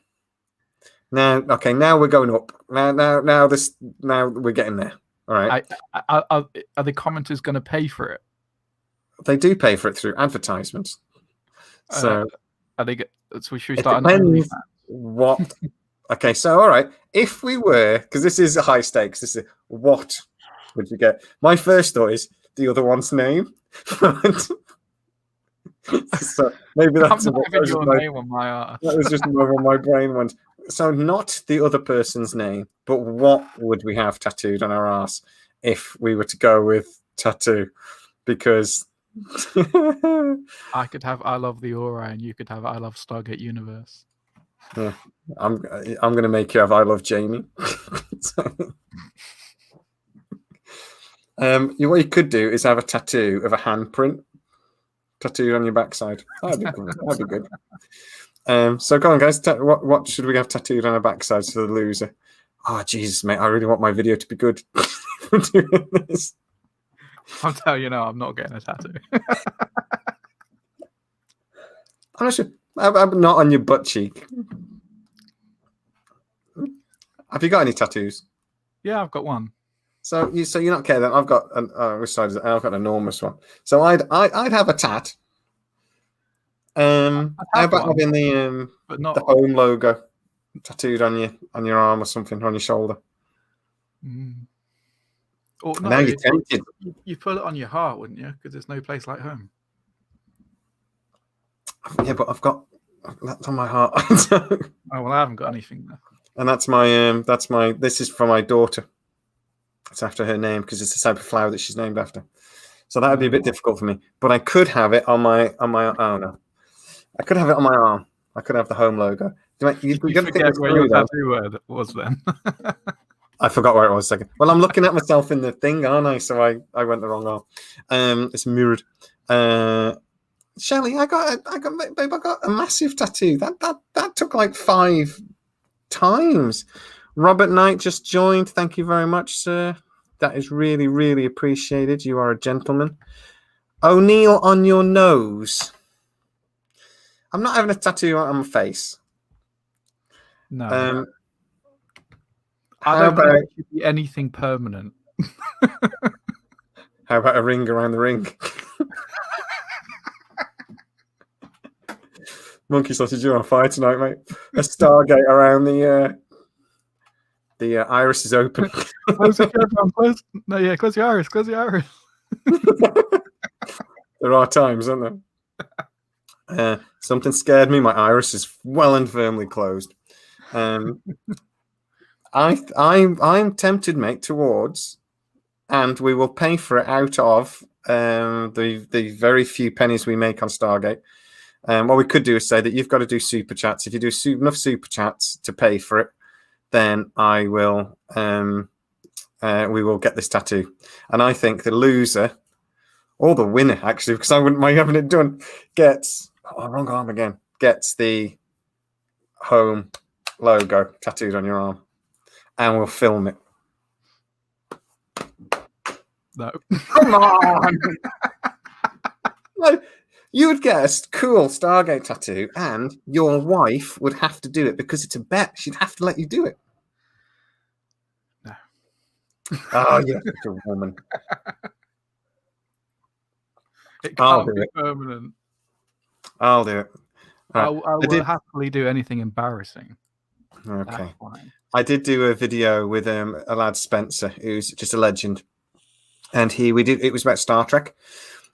Now we're going up. Now we're getting there. All right. Are the commenters going to pay for it? They do pay for it through advertisements. So are they? So should we it start? Depends what? Okay, so all right. If we were, because this is high stakes. This is what would you get? My first thought is the other one's name. So maybe that's your name on my arse. That was just more on my brain one. So not the other person's name, but what would we have tattooed on our arse if we were to go with tattoo? Because I could have I Love the Aura and you could have I Love Stargate Universe. Yeah, I'm going to make you have I Love Jamie. What you could do is have a tattoo of a handprint tattooed on your backside. That'd be cool. That'd be good. So go on, guys. What should we have tattooed on our backsides for the loser? Oh, Jesus, mate. I really want my video to be good for doing this. I'll tell you now, I'm not getting a tattoo. I'm not sure. I'm not on your butt cheek. Have you got any tattoos? Yeah, I've got one. So you're not kidding. I've got which side is it? I've got an enormous one. So I'd have a tat. How about one, having the but not. the home logo tattooed on your arm or something, on your shoulder? Or Now you're tempted. You put it on your heart, wouldn't you? Because there's no place like home. Yeah, but I've got that's on my heart. Oh well, I haven't got anything there. And that's my this is for my daughter. It's after her name because it's the type of flower that she's named after. So that would be a bit difficult for me. But I could have it on my oh no. I could have it on my arm. I could have the home logo. You forget where your tattoo was then. I forgot where it was a second. Well, I'm looking at myself in the thing, aren't I? So I went the wrong arm. It's mirrored. Shelley, I got a massive tattoo. That took like 5 times. Robert Knight just joined. Thank you very much, sir. That is really, really appreciated. You are a gentleman. O'Neill on your nose. I'm not having a tattoo on my face. No. I don't think it should be anything permanent. How about a ring around the ring? Monkey sausage, you're on fire tonight, mate. A Stargate around the iris is open. Close your iris. Close your iris. There are times, aren't there? Something scared me. My iris is well and firmly closed. I'm tempted, mate, towards, and we will pay for it out of the very few pennies we make on Stargate. What we could do is say that you've got to do super chats. If you do enough super chats to pay for it, then I will. We will get this tattoo, and I think the loser, or the winner, actually, because I wouldn't mind having it done, gets wrong arm again. Gets the home logo tattooed on your arm, and we'll film it. No, come on. No, you would get a cool Stargate tattoo, and your wife would have to do it because it's a bet. She'd have to let you do it. No. Oh, you're such a woman. It can't be permanent. I'll do it. I will happily do anything embarrassing. Okay. I did do a video with a lad Spencer, who's just a legend, and it was about Star Trek,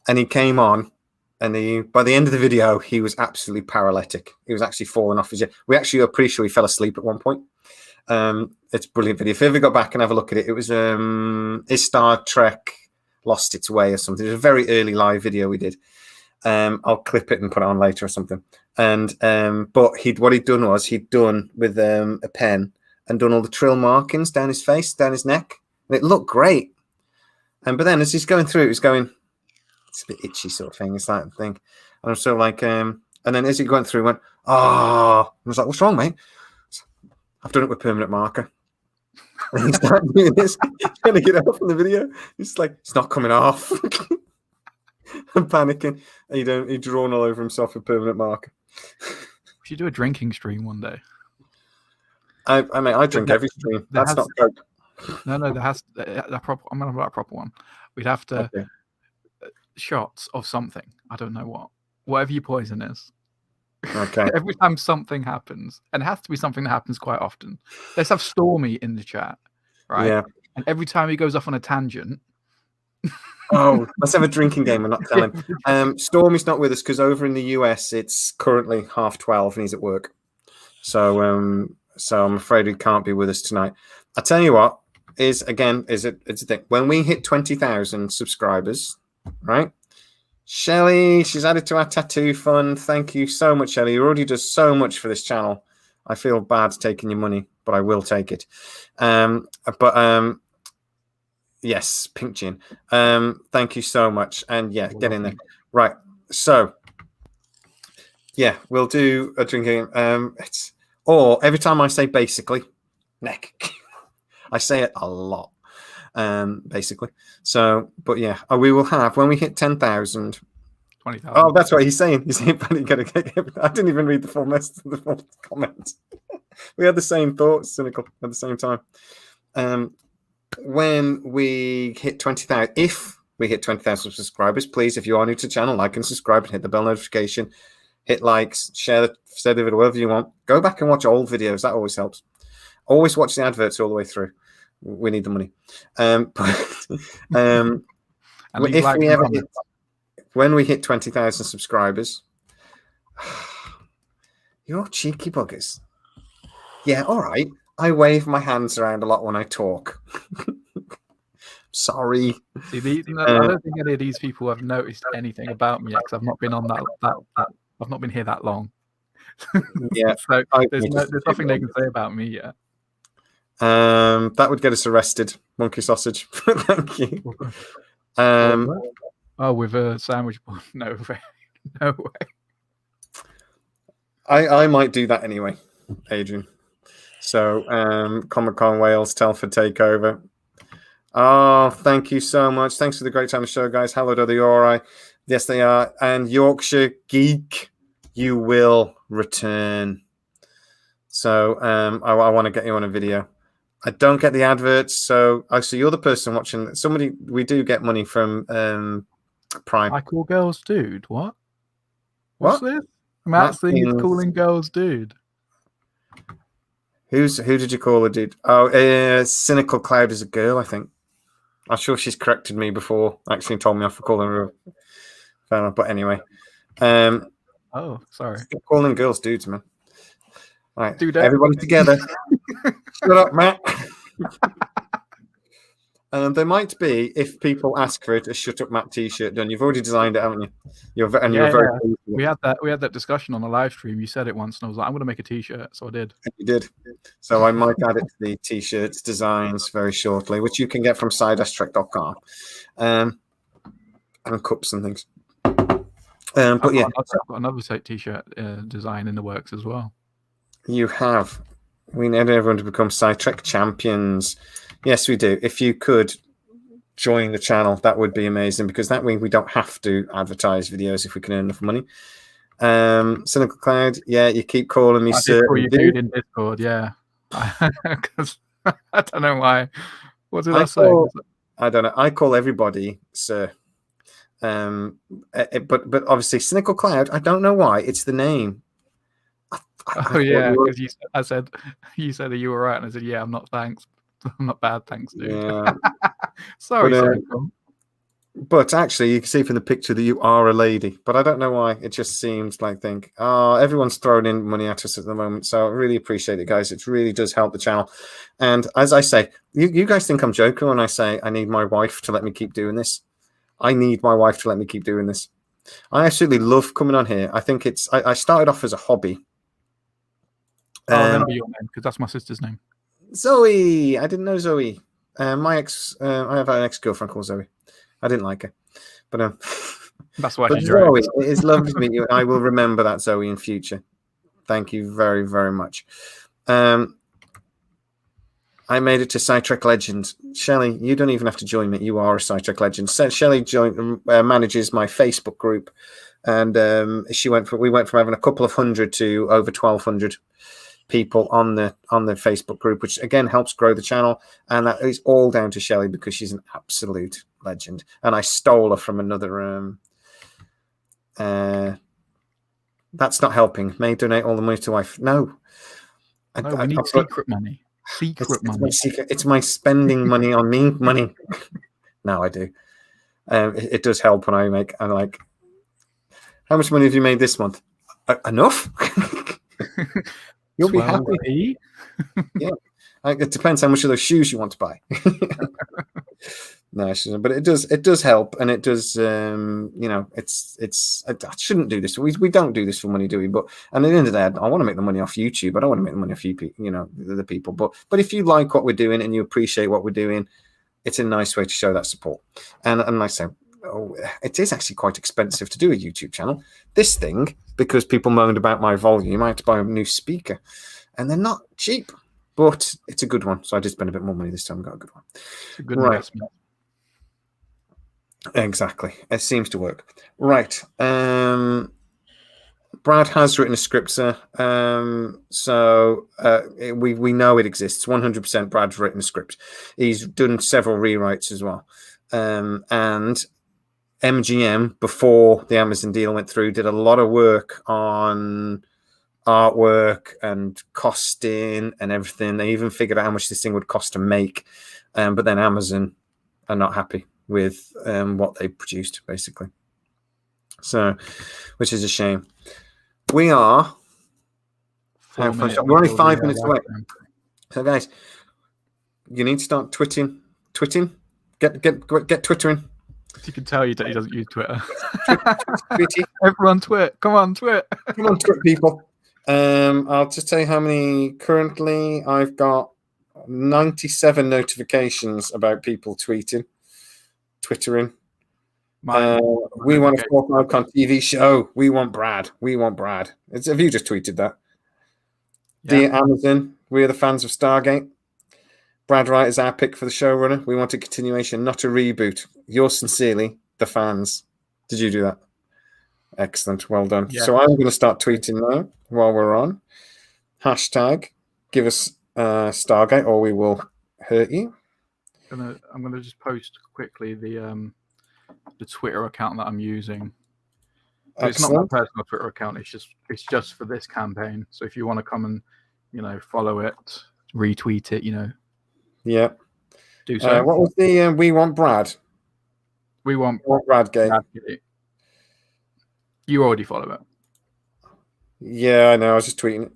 and he came on, and by the end of the video he was absolutely paralytic. He was actually falling off his chair. We actually are pretty sure he fell asleep at one point. It's a brilliant video. If you ever go back and have a look at it, it was Is Star Trek Lost Its Way or something. It was a very early live video we did. I'll clip it and put it on later or something. And but what he'd done was he'd done with a pen and done all the trill markings down his face, down his neck, and it looked great. But then as he's going through, it was going, it's a bit itchy sort of thing. It's that thing, and I'm sort of like, and then as he went through, he went, I was like, what's wrong, mate? I've done it with permanent marker. And he started doing this, trying to get it off in the video. It's like, it's not coming off. I'm panicking. And he'd drawn all over himself with permanent marker. We should do a drinking stream one day. I mean, I drink every stream. That's not Coke. No, there has a proper. I'm going to about a proper one. We'd have to shots of something. I don't know what. Whatever your poison is. Okay. Every time something happens, and it has to be something that happens quite often. Let's have Stormy in the chat, right? Yeah. And every time he goes off on a tangent. Oh, let's have a drinking game and not tell him. Stormy's not with us because over in the US it's currently 12:30 and he's at work. So I'm afraid he can't be with us tonight. I tell you what, it's a thing. When we hit 20,000 subscribers, right? Shelley, she's added to our tattoo fund. Thank you so much, Shelley. You already does so much for this channel. I feel bad taking your money, but I will take it. Yes, Pink Gin. Thank you so much. And yeah, get in there. Right. So yeah, we'll do a drinking. Or every time I say basically, neck. I say it a lot. Basically. So, but yeah, we will have when we hit 10,000. 20,000. Oh, that's what he's saying. He's saying, "Buddy, gotta get." I didn't even read the full message, the full comment. We had the same thoughts, cynical, at the same time. When we hit 20,000, if we hit 20,000 subscribers, please, if you are new to the channel, like and subscribe and hit the bell notification, hit likes, share the video, whatever you want. Go back and watch old videos. That always helps. Always watch the adverts all the way through. We need the money. When we hit 20,000 subscribers, you're cheeky buggers. Yeah, all right. I wave my hands around a lot when I talk. Sorry. See, I don't think any of these people have noticed anything about me yet because I've not been on that. I've not been here that long. Yeah. So there's nothing they can say about me yet. That would get us arrested, monkey sausage. Thank you. With a sandwich bun? No way. No way. I might do that anyway, Adrian. So, Comic-Con Wales, Telford Takeover. Oh, thank you so much. Thanks for the great time of the show, guys. Hello, are they all right? Yes, they are. And Yorkshire Geek, you will return. So, I want to get you on a video. I don't get the adverts, so you're the person watching. We do get money from Prime. I call girls dude. What? What's this? Matt is calling girls dude. Who did you call a dude? Oh, Cynical Cloud is a girl, I think. I'm sure she's corrected me before, actually told me off for calling her. But anyway. Oh, sorry. Stop calling girls dudes, man. All right, dude, everybody together. Shut up, Matt. There might be, if people ask for it, a "Shut Up Matt" T-shirt done. You've already designed it, haven't you? You're very. We had that discussion on the live stream. You said it once, and I was like, "I'm going to make a T-shirt," so I did. You did. So I might add it to the T-shirts designs very shortly, which you can get from sidestrek.com, and cups and things. I've got another T-shirt design in the works as well. You have. We need everyone to become Side Trek champions. Yes, we do. If you could join the channel, that would be amazing, because that way we don't have to advertise videos if we can earn enough money. Cynical Cloud, yeah, you keep calling me sir. You dude in Discord, yeah. Because I don't know why. What did I say? I don't know. I call everybody sir. But obviously Cynical Cloud, I don't know why. It's the name. Yeah, because you said that you were right, and I said, yeah, I'm not bad, thanks, dude. Yeah. Sorry. But actually, you can see from the picture that you are a lady. But I don't know why. It just seems like everyone's throwing in money at us at the moment. So I really appreciate it, guys. It really does help the channel. And as I say, you guys think I'm joking when I say I need my wife to let me keep doing this. I need my wife to let me keep doing this. I absolutely love coming on here. I think I started off as a hobby. That'll be your name, because that's my sister's name. Zoe. I didn't know Zoe. I have an ex-girlfriend called Zoe. I didn't like her, but that's why. But Zoe, it is lovely to meet you. I will remember that, Zoe, in future. Thank you very, very much. I made it to Side Trek Legend. Shelley, you don't even have to join me. You are a Side Trek Legend. Shelley manages my Facebook group, and we went from having a couple of hundred to over 1,200 people on the Facebook group, which again helps grow the channel, and that is all down to Shelley, because she's an absolute legend, and I stole her from another that's not helping. May donate all the money to wife. No, we need secret money. It's my spending money on me money. No, I do. It does help when I'm like, how much money have you made this month? Enough. You'll be happy. Yeah, it depends how much of those shoes you want to buy. No, but it does help, and it does. I shouldn't do this. We don't do this for money, do we? But at the end of the day, I want to make the money off YouTube. I don't want to make the money off you, the people. But if you like what we're doing and you appreciate what we're doing, it's a nice way to show that support. And like I say, it is actually quite expensive to do a YouTube channel. This thing, because people moaned about my volume, I had to buy a new speaker, and they're not cheap, but it's a good one. So I did spend a bit more money this time. Got a good one. It's a good investment. Exactly. It seems to work. Right. Brad has written a script, sir. We know it exists. 100% Brad's written a script. He's done several rewrites as well. And MGM, before the Amazon deal went through, did a lot of work on artwork and costing and everything. They even figured out how much this thing would cost to make. But then Amazon are not happy with what they produced, basically. So, which is a shame. We are. We're only 5 minutes away. So, guys, you need to start twitting. Get Twittering. You can tell he doesn't use Twitter. Twitty. Everyone twit. Come on, twit. Come on, twit, people. I'll just tell you how many currently. I've got 97 notifications about people twittering. We want a 4-5 TV show. We want Brad. Have you just tweeted that? Yeah. Dear Amazon, we are the fans of Stargate. Brad Wright is our pick for the showrunner. We want a continuation, not a reboot. Yours sincerely, the fans. Did you do that? Excellent. Well done. Yeah. So I'm going to start tweeting now while we're on. Hashtag, give us Stargate or we will hurt you. I'm going to just post quickly the Twitter account that I'm using. It's not my personal Twitter account. It's just for this campaign. So if you want to come and follow it, retweet it, yeah, do so. What was the we want Brad? We want Brad Gate. You already follow it. Yeah, I know. I was just tweeting it.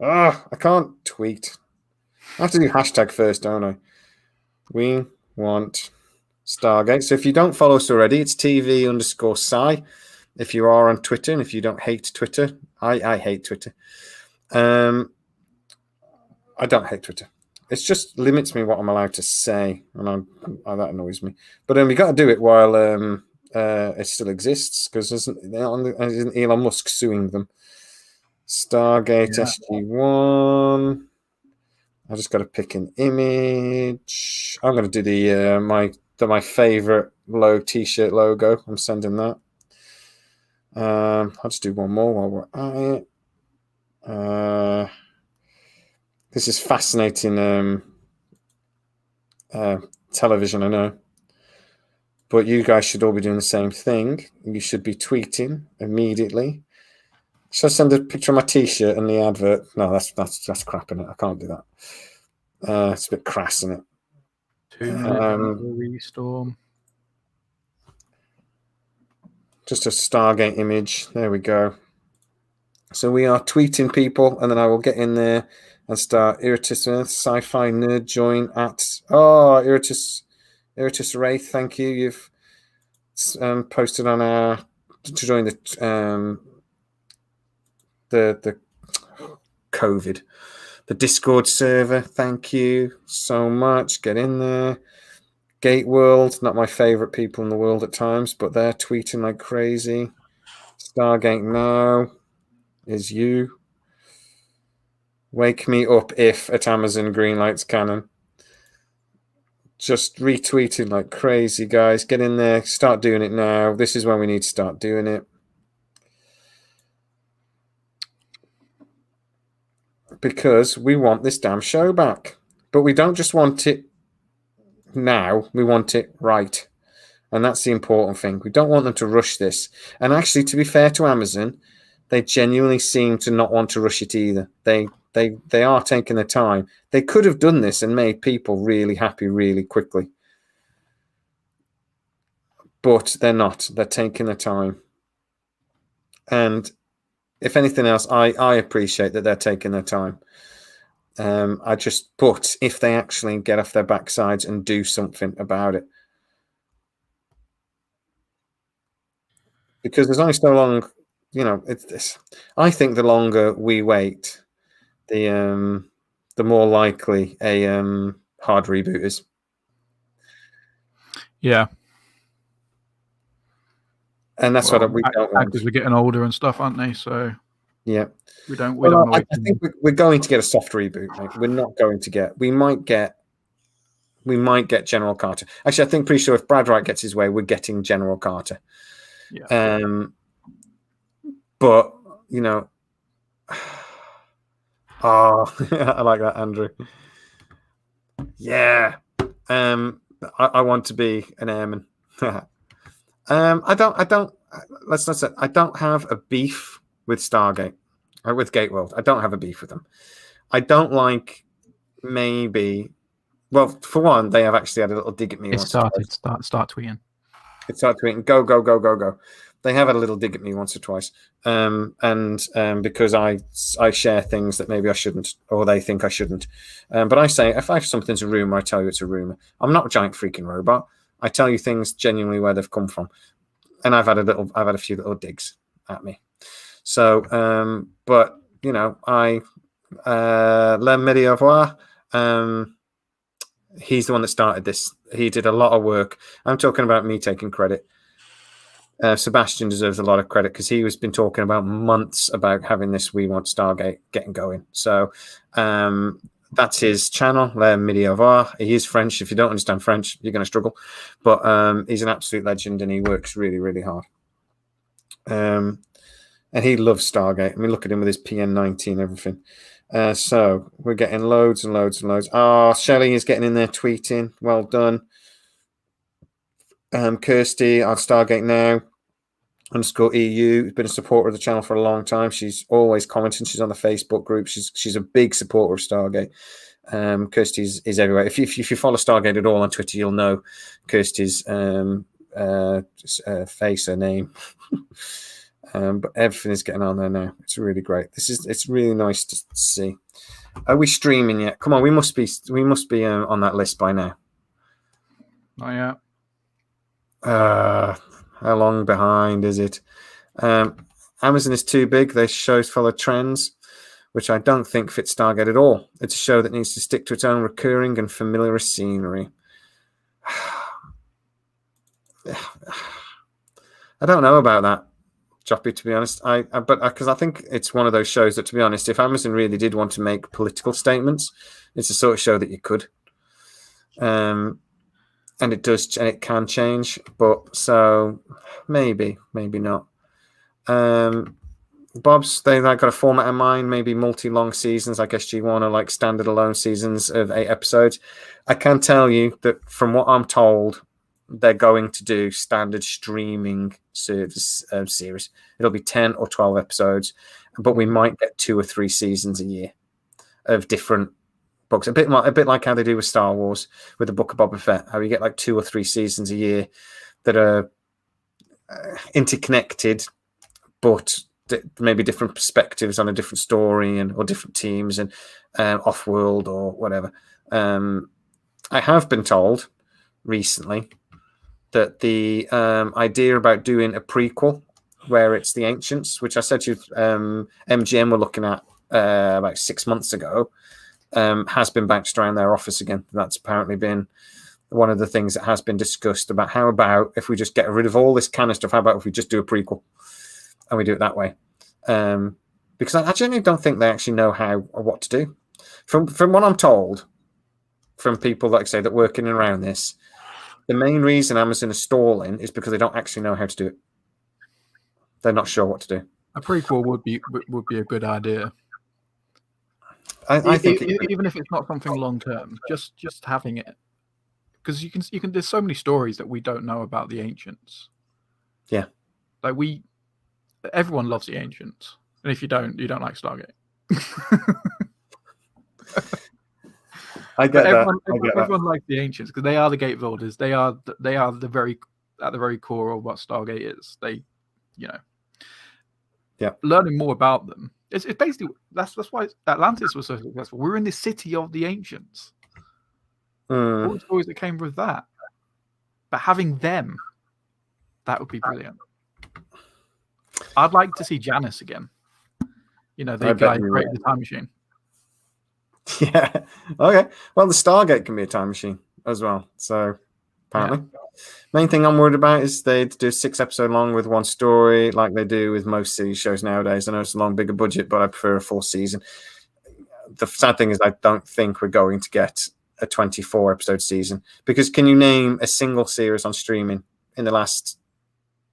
I can't tweet. I have to do hashtag first, don't I? We want Stargate. So if you don't follow us already, it's TV_Sci. If you are on Twitter, and if you don't hate Twitter, I hate Twitter. I don't hate Twitter. It just limits me what I'm allowed to say, and that annoys me. But we got to do it while it still exists, because isn't Elon Musk suing them? Stargate SG1. I just got to pick an image. I'm going to do the my favorite T-shirt logo. I'm sending that. I'll just do one more while we're at it. This is fascinating television, I know. But you guys should all be doing the same thing. You should be tweeting immediately. Should I send a picture of my T-shirt and the advert? No, that's crap, innit? I can't do that. It's a bit crass, isn't it? 2 minutes restorm. Just a Stargate image. There we go. So we are tweeting people, and then I will get in there and start Iritus Sci-Fi Nerd join at Iritus Wraith. Thank you. You've posted on our to join the COVID, the Discord server. Thank you so much. Get in there. Gate World, not my favorite people in the world at times, but they're tweeting like crazy. Stargate Now is you. Wake me up if at Amazon greenlights canon. Just retweeting like crazy, guys. Get in there. Start doing it now. This is when we need to start doing it. Because we want this damn show back. But we don't just want it now. We want it right. And that's the important thing. We don't want them to rush this. And actually, to be fair to Amazon, they genuinely seem to not want to rush it either. They are taking their time. They could have done this and made people really happy really quickly. But they're not. They're taking their time. And if anything else, I appreciate that they're taking their time. But if they actually get off their backsides and do something about it. Because there's only so long, it's this. I think the longer we wait, the more likely a hard reboot is. Yeah. And that's what we don't want. Actors are getting older and stuff, aren't they? So yeah, we don't. I think we're going to get a soft reboot. Mate. We're not going to get. We might get we might get General Carter. Actually, I think pretty sure if Brad Wright gets his way, we're getting General Carter. Yeah. But you know, oh, I like that, Andrew. Yeah. I want to be an airman. I don't. Let's not say I don't have a beef with Stargate or with Gateworld. I don't have a beef with them. I don't like maybe. Well, for one, they have actually had a little dig at me. It started. Start tweeting. It started tweeting. Go, go, go, go, go. They have had a little dig at me once or twice, because I share things that maybe I shouldn't, or they think I shouldn't. But I say if something's a rumor, I tell you it's a rumor. I'm not a giant freaking robot. I tell you things genuinely where they've come from, and I've had a few little digs at me. So, but you know, Le Midi au revoir. He's the one that started this. He did a lot of work. I'm talking about me taking credit. Sebastian deserves a lot of credit because he has been talking about months about having this We Want Stargate getting going. So that's his channel, Le Midi au revoir. He is French. If you don't understand French, you're going to struggle. But he's an absolute legend and he works really, really hard. And he loves Stargate. I mean, look at him with his PN90 and everything. So we're getting loads and loads and loads. Oh, Shelley is getting in there tweeting. Well done. Kirsty on Stargate Now _EU has been a supporter of the channel for a long time. She's always commenting. She's on the Facebook group. She's a big supporter of Stargate. Kirsty is everywhere. If you follow Stargate at all on Twitter, you'll know Kirsty's face, her name. But everything is getting on there now. It's really great. It's really nice to see. Are we streaming yet? Come on, we must be on that list by now. Oh yeah. How long behind is it? Amazon is too big. Their shows follow trends, which I don't think fit Stargate at all. It's a show that needs to stick to its own recurring and familiar scenery. I don't know about that, Joppy, to be honest. Because I think it's one of those shows that, to be honest, if Amazon really did want to make political statements, it's the sort of show that you could. And it does, and it can change, but so maybe not. Bob's, they've got a format in mind, maybe multi-long seasons like SG1 or like standard alone seasons of 8 episodes. I can tell you that from what I'm told, they're going to do standard streaming service series. It'll be 10 or 12 episodes, but we might get 2 or 3 seasons a year of different books. A bit like how they do with Star Wars with the Book of Boba Fett, how you get like 2 or 3 seasons a year that are interconnected, but maybe different perspectives on a different story or different teams and off-world or whatever. I have been told recently that the idea about doing a prequel where it's the Ancients, which I said to MGM were looking at about 6 months ago, has been bounced around their office again. That's apparently been one of the things that has been discussed about how about if we just get rid of all this kind of stuff, how about if we just do a prequel and we do it that way? Because I genuinely don't think they actually know how or what to do. From what I'm told, from people, like I say, that work in and around this, the main reason Amazon is stalling is because they don't actually know how to do it. They're not sure what to do. A prequel would be a good idea. I think even if it's not something long term, just having it, because you can. There's so many stories that we don't know about the Ancients. Yeah, like everyone loves the Ancients, and if you don't like Stargate. I get that. Everyone likes the Ancients because they are the gate builders. They are at the very core of what Stargate is. Learning more about them. It's basically that's why Atlantis was so successful. We're in the city of the Ancients. All the stories that came with that, but having them, that would be brilliant. I'd like to see Janice again. The guy who created the time machine. Yeah. Okay. Well, the Stargate can be a time machine as well. So apparently, main thing I'm worried about is they do 6 episode long with one story, like they do with most series shows nowadays. I know it's a long, bigger budget, but I prefer a full season. The sad thing is, I don't think we're going to get a 24 episode season. Because can you name a single series on streaming in the last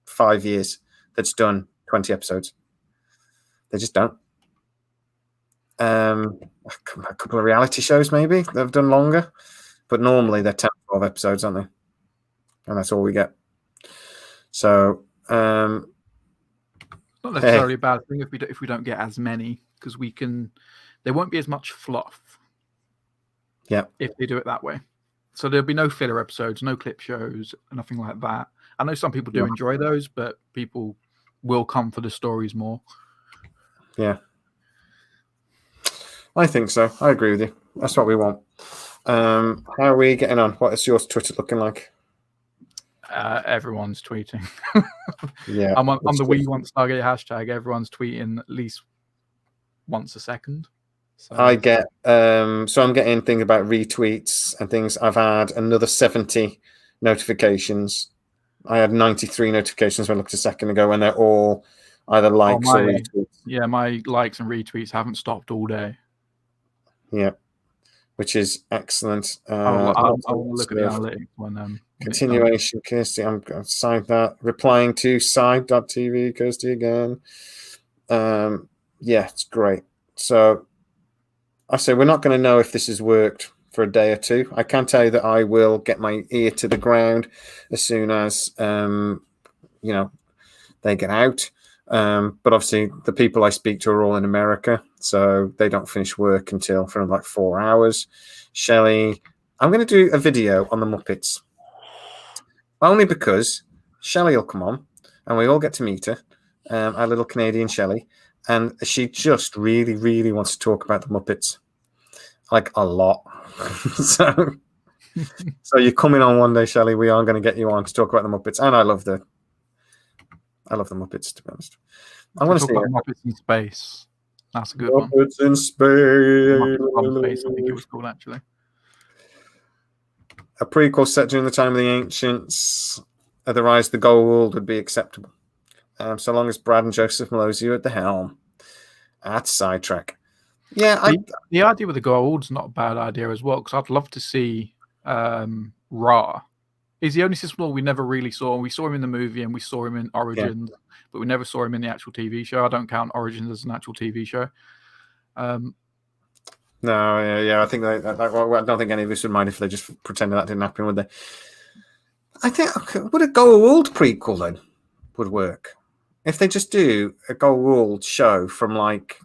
5 years that's done 20 episodes? They just don't. A couple of reality shows maybe they've done longer, but normally they're 10, 12 episodes, aren't they? And that's all we get. So not necessarily a bad thing if we don't get as many, because there won't be as much fluff. Yeah, if they do it that way. So there'll be no filler episodes, no clip shows, nothing like that. I know some people do enjoy those, but people will come for the stories more. Yeah, I think so. I agree with you. That's what we want. How are we getting on? What is your Twitter looking like? Everyone's tweeting. Yeah, I'm on the We Want Stargate hashtag. Everyone's tweeting at least once a second. So I get so I'm getting things about retweets and things. I've had another 70 notifications. I had 93 notifications when I looked a second ago, and they're all either likes or retweets. Yeah, my likes and retweets haven't stopped all day. Yeah, which is excellent. I'll look at the analytics when continuation, Kirsty. I'm signed that. Replying to side.tv, Kirsty again. Yeah, it's great. So I say we're not going to know if this has worked for a day or two. I can tell you that I will get my ear to the ground as soon as they get out. But obviously the people I speak to are all in America, so they don't finish work until for like 4 hours. Shelley, I'm going to do a video on the Muppets, only because Shelley will come on and we all get to meet her, our little Canadian Shelley, and she just really, really wants to talk about the Muppets, like a lot. So you're coming on one day, Shelley. We are going to get you on to talk about the Muppets, and I love the Muppets, to be honest. I want to see Muppets in Space. That's a good one. Muppets in Space. Muppets from Space, I think it was called, actually. A prequel set during the time of the Ancients, The Rise of the Gold would be acceptable, so long as Brad and Joseph Malozzi are at the helm. That's sidetrack. Yeah, the idea with the Gold's not a bad idea as well, because I'd love to see Ra. He's the only Sith we never really saw. We saw him in the movie and we saw him in Origins, but we never saw him in the actual TV show. I don't count Origins as an actual TV show. No, yeah, I think I don't think any of us would mind if they just pretended that didn't happen, would they? I think would a Goa'uld prequel then would work if they just do a Goa'uld show from like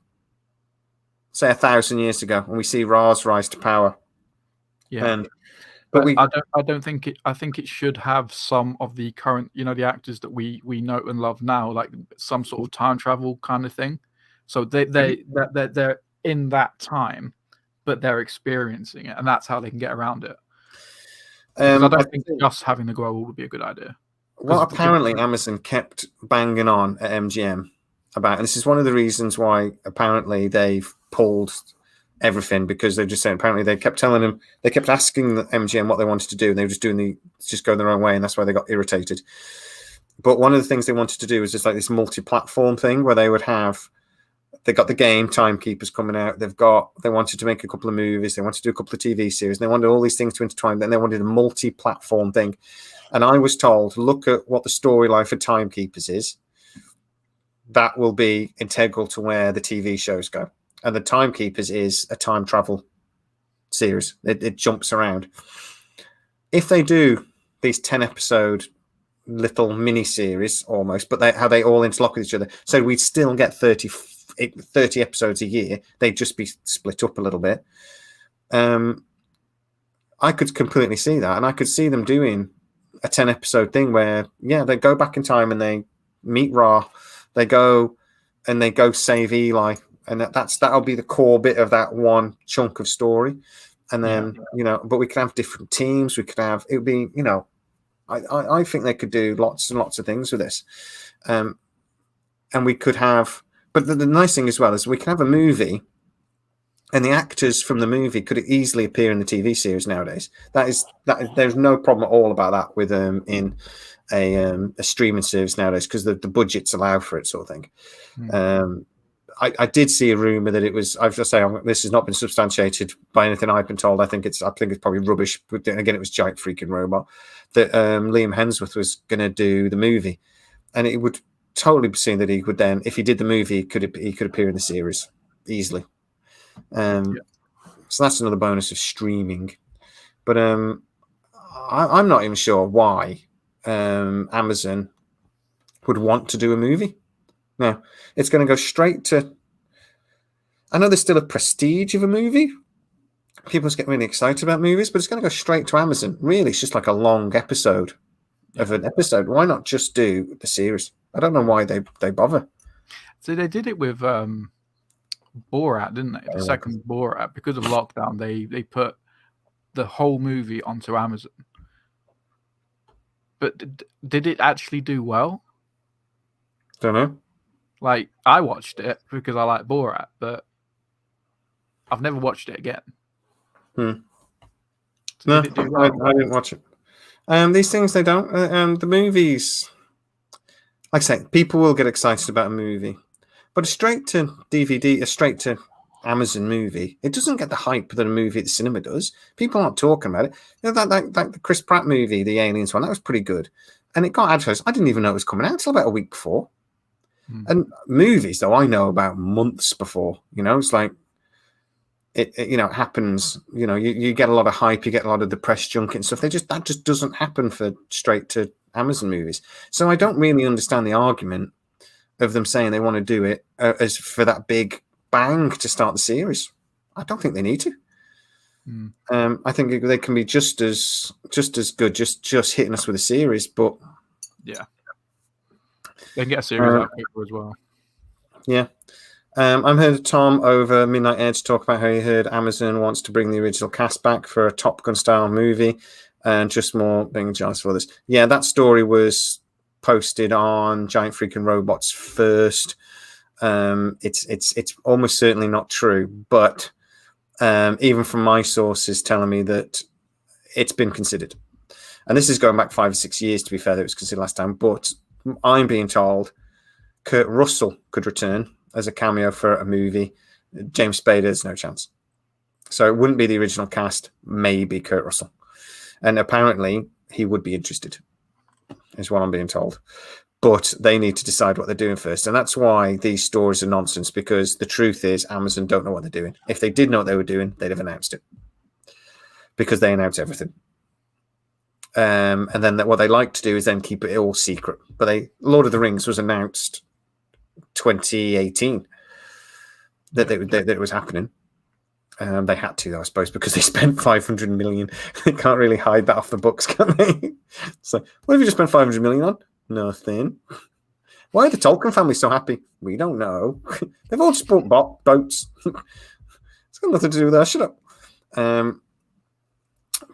say 1,000 years ago, and we see Ra's rise to power. Yeah, but I don't think it. I think it should have some of the current, the actors that we know and love now, like some sort of time travel kind of thing. So they're in that time, but they're experiencing it, and that's how they can get around it. I don't think just having the Goa'uld would be a good idea. Well, apparently Amazon kept banging on at MGM about, and this is one of the reasons why apparently they've pulled everything, because they're just saying apparently they kept asking the MGM what they wanted to do, and they were just going their own way, and that's why they got irritated. But one of the things they wanted to do was just like this multi-platform thing where they got the game Timekeepers coming out. They wanted to make a couple of movies. They wanted to do a couple of TV series. They wanted all these things to intertwine. Then they wanted a multi-platform thing. And I was told, look at what the storyline for Timekeepers is. That will be integral to where the TV shows go. And the Timekeepers is a time travel series. It jumps around. If they do these 10-episode little mini-series almost, but how they all interlock with each other, so we'd still get 30 episodes a year. They'd just be split up a little bit. I could completely see that, and I could see them doing a 10-episode thing where they go back in time and they meet Ra, they go save Eli, and that'll be the core bit of that one chunk of story. And then but we could have different teams. I think they could do lots and lots of things with this, and we could have. But the nice thing as well is we can have a movie, and the actors from the movie could easily appear in the TV series nowadays. There's no problem at all about that with in a streaming service nowadays, because the budgets allow for it, sort of thing. I did see a rumor that it was. I've just saying this has not been substantiated by anything I've been told. I think it's probably rubbish. But then again, it was giant freaking robot that Liam Hemsworth was going to do the movie, and it would totally be seen that he would then, if he did the movie, he could appear in the series easily. So that's another bonus of streaming. But I'm not even sure why Amazon would want to do a movie. No, it's going to go straight to. I know there's still a prestige of a movie. People just get really excited about movies, but it's going to go straight to Amazon. Really, it's just like a long episode of an episode. Why not just do the series? I don't know why they bother. So they did it with Borat, didn't they? The second Borat, because of lockdown, they put the whole movie onto Amazon. But did it actually do well? Don't know. Like, I watched it because I like Borat, but I've never watched it again. So no, did it do well? I didn't watch it. These things, they don't. The movies, like I say, people will get excited about a movie, but a straight to DVD, a straight to Amazon movie, it doesn't get the hype that a movie at the cinema does. People aren't talking about it. You know, that the Chris Pratt movie, the Aliens one, that was pretty good, and it got advertised. I didn't even know it was coming out until about a week before. And movies, though, I know about months before. You know, it's like it happens. You know, you get a lot of hype, you get a lot of the press junket and stuff. That just doesn't happen for straight to Amazon movies. So I don't really understand the argument of them saying they want to do it as for that big bang to start the series. I don't think they need to. I think they can be just as good, just hitting us with a series, but yeah. They can get a series out of paper as well. Yeah. I'm heard Tom over Midnight Edge talk about how he heard Amazon wants to bring the original cast back for a Top Gun style movie and just more being jealous for others. Yeah, that story was posted on Giant Freaking Robots first. It's almost certainly not true, but even from my sources telling me that it's been considered. And this is going back 5 or 6 years, to be fair, that it was considered last time, but I'm being told Kurt Russell could return as a cameo for a movie. James Spader's no chance. So it wouldn't be the original cast, maybe Kurt Russell. And apparently he would be interested, is what I'm being told. But they need to decide what they're doing first. And that's why these stories are nonsense, because the truth is Amazon don't know what they're doing. If they did know what they were doing, they'd have announced it. Because they announce everything. And then what they like to do is then keep it all secret. But Lord of the Rings was announced 2018 that it was happening. They had to, though, I suppose, because they spent 500 million. They can't really hide that off the books, can they? So, what have you just spent 500 million on? Nothing. Why are the Tolkien family so happy? We don't know. They've all just bought boats. It's got nothing to do with that. Shut up.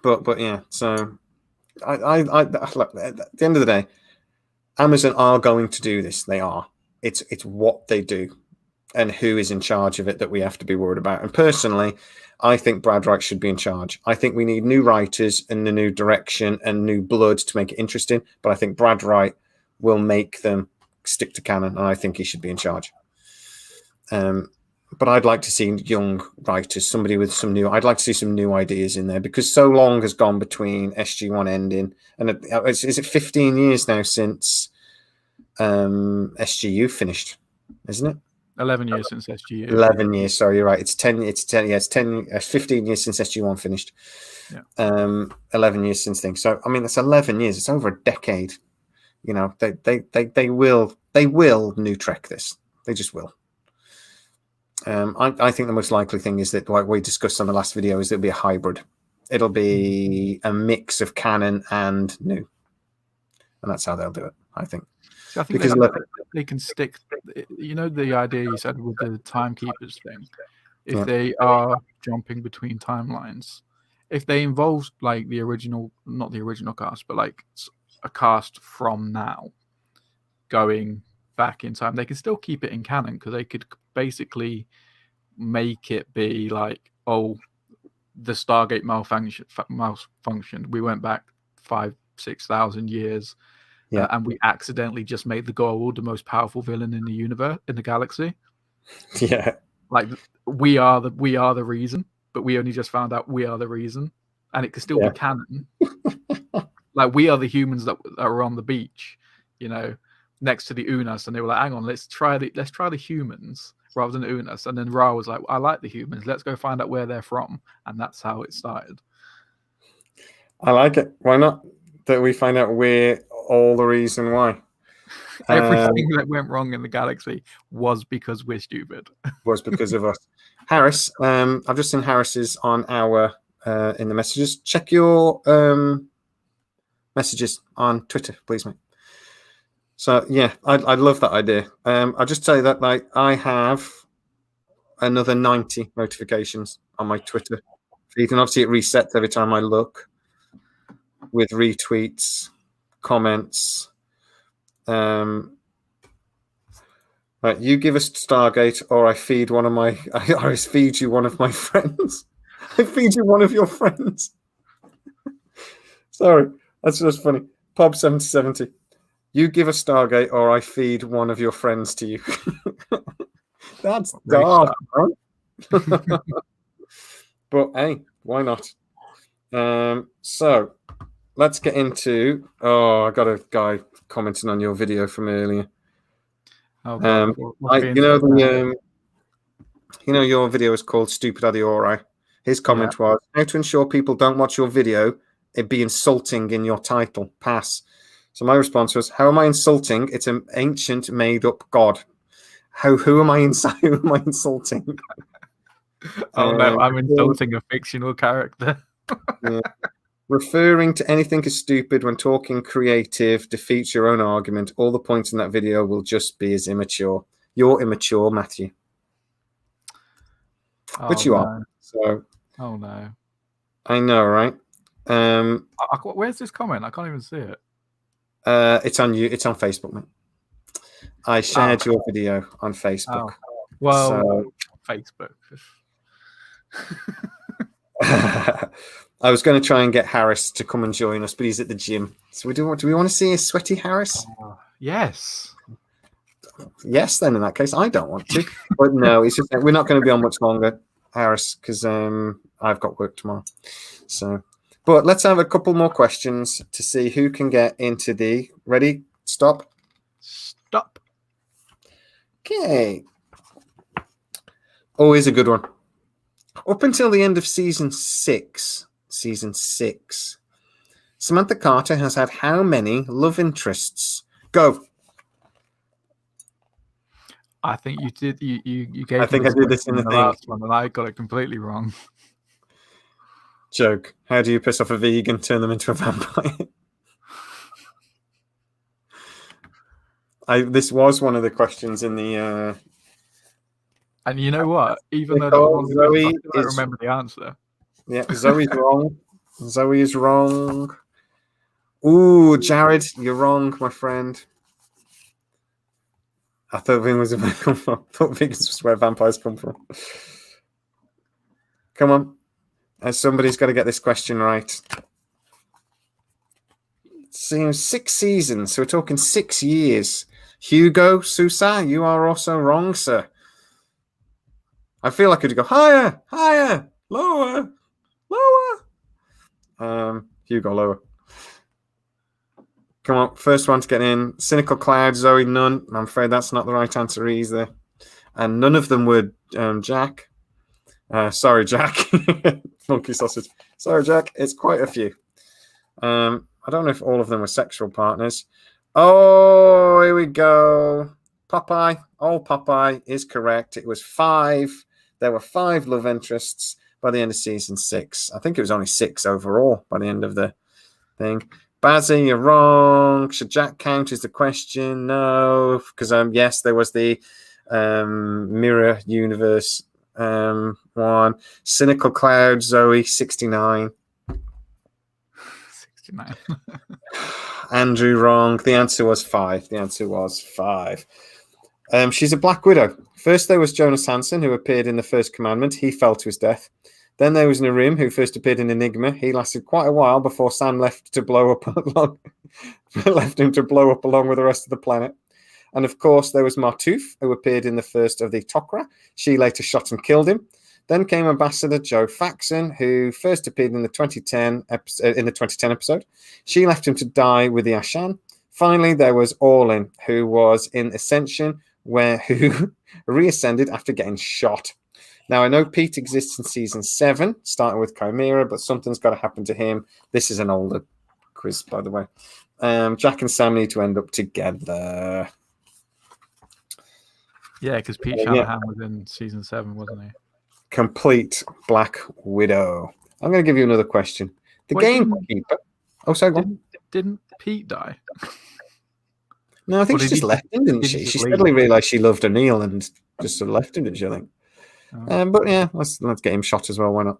But yeah, so. Look, at the end of the day, Amazon are going to do this. They are. It's what they do and who is in charge of it that we have to be worried about. And personally, I think Brad Wright should be in charge. I think we need new writers and a new direction and new blood to make it interesting. But I think Brad Wright will make them stick to canon, and I think he should be in charge. But I'd like to see young writers, somebody with some new. I'd like to see some new ideas in there, because so long has gone between SG1 ending and is it 15 years now since SGU finished, isn't it? 11 years since SGU. 11 years. Sorry, you're right. It's 10. It's 10. Yeah, it's 10. 15 years since SG1 finished. Yeah. 11 years since things. So I mean, it's 11 years. It's over a decade. You know, they will new Trek this. They just will. I think the most likely thing is that, like we discussed on the last video, is it'll be a hybrid. It'll be a mix of canon and new, and that's how they'll do it, I think. So I think they can stick. You know, the idea you said with the timekeepers thing. If they are jumping between timelines, if they involve like the original, not the original cast, but like a cast from now going back in time, they can still keep it in canon, because they could basically make it be like, oh, the Stargate malfunctioned. We went back 5,000-6,000 years, and we accidentally just made the Goa'uld the most powerful villain in the universe, in the galaxy. Yeah. Like we are the reason, but we only just found out we are the reason, and it could still be canon. Like we are the humans that are on the beach, next to the Unas, and they were like, "Hang on, let's try the humans rather than Unas." And then Ra was like, "I like the humans. Let's go find out where they're from," and that's how it started. I like it. Why not? That we find out we're all the reason why. Everything that went wrong in the galaxy was because we're stupid. Was because of us. Harris, I've just seen Harris's on our in the messages. Check your messages on Twitter, please, mate. So yeah, I love that idea. I'll just say that like I have another 90 notifications on my Twitter feed, and obviously it resets every time I look with retweets, comments. Right, you give us Stargate, or I feed one of my. I feed you one of my friends. I feed you one of your friends. Sorry, that's just funny. Pub 7070. You give us Stargate, or I feed one of your friends to you. That's dark, man. But hey, why not? So let's get into. Oh, I got a guy commenting on your video from earlier. Oh, God. Your video is called "Stupid Adiori." His comment was, "How to ensure people don't watch your video? It'd be insulting in your title. Pass." So my response was, "How am I insulting? It's an ancient made-up god. Who am I insulting?" Oh no, I'm insulting a fictional character. Yeah. Referring to anything as stupid when talking creative defeats your own argument. All the points in that video will just be as immature. You're immature, Matthew. Which you are. So. Oh no. I know, right? Where's this comment? I can't even see it. It's on you. It's on Facebook, mate. I shared your video on Facebook. Well, Facebook. I was going to try and get Harris to come and join us, but he's at the gym. So do we want to see a sweaty Harris? Yes. Yes, then in that case, I don't want to. But no, it's just we're not going to be on much longer, Harris, because I've got work tomorrow. So, but let's have a couple more questions to see who can get into the ready. Stop. Okay. Oh, here's a good one. Up until the end of season six, Samantha Carter has had how many love interests? Go. I think you did. You gave. I think I did this in the last one, and I got it completely wrong. Joke. How do you piss off a vegan, turn them into a vampire? This was one of the questions in the. And you know what? Even though I don't remember the answer. Yeah, Zoe's wrong. Zoe is wrong. Ooh, Jared, you're wrong, my friend. I thought vegans was where come from. I thought vegans was where vampires come from. Come on. Somebody's got to get this question right. Seems 6 seasons, so we're talking 6 years. Hugo Sousa, you are also wrong, sir. I feel like I could go higher, lower. Hugo, lower. Come on, first one to get in. Cynical Cloud, Zoe, none. I'm afraid that's not the right answer either. And none of them were Jack. Sorry, Jack. Monkey sausage. Sorry, Jack. It's quite a few. I don't know if all of them were sexual partners. Oh, here we go. Popeye. Old Popeye is correct. It was 5. There were 5 love interests by the end of season 6. I think it was only 6 overall by the end of the thing. Bazzy, you're wrong. Should Jack count is the question? No, because yes, there was the mirror universe one. Cynical Cloud, Zoe, 69. 69. Andrew, wrong. The answer was 5. She's a Black Widow. First, there was Jonas Hansen, who appeared in The First Commandment. He fell to his death. Then there was Narim, who first appeared in Enigma. He lasted quite a while before Sam left him to blow up along with the rest of the planet. And of course, there was Martouf, who appeared in the first of the Tok'ra. She later shot and killed him. Then came Ambassador Joe Faxon, who first appeared in the 2010 episode. She left him to die with the Ashan. Finally, there was Orlin, who was in Ascension, who reascended after getting shot. Now, I know Pete exists in season 7, starting with Chimera, but something's got to happen to him. This is an older quiz, by the way. Jack and Sam need to end up together. Yeah, because Pete Shanahan was in season 7, wasn't he? Complete Black Widow. I'm going to give you another question. The gamekeeper. Oh, sorry, go on. Didn't Pete die? No, I think she just left him, didn't she? She suddenly realised she loved O'Neill and just sort of left him, didn't she, I think? Oh. But yeah, let's get him shot as well. Why not?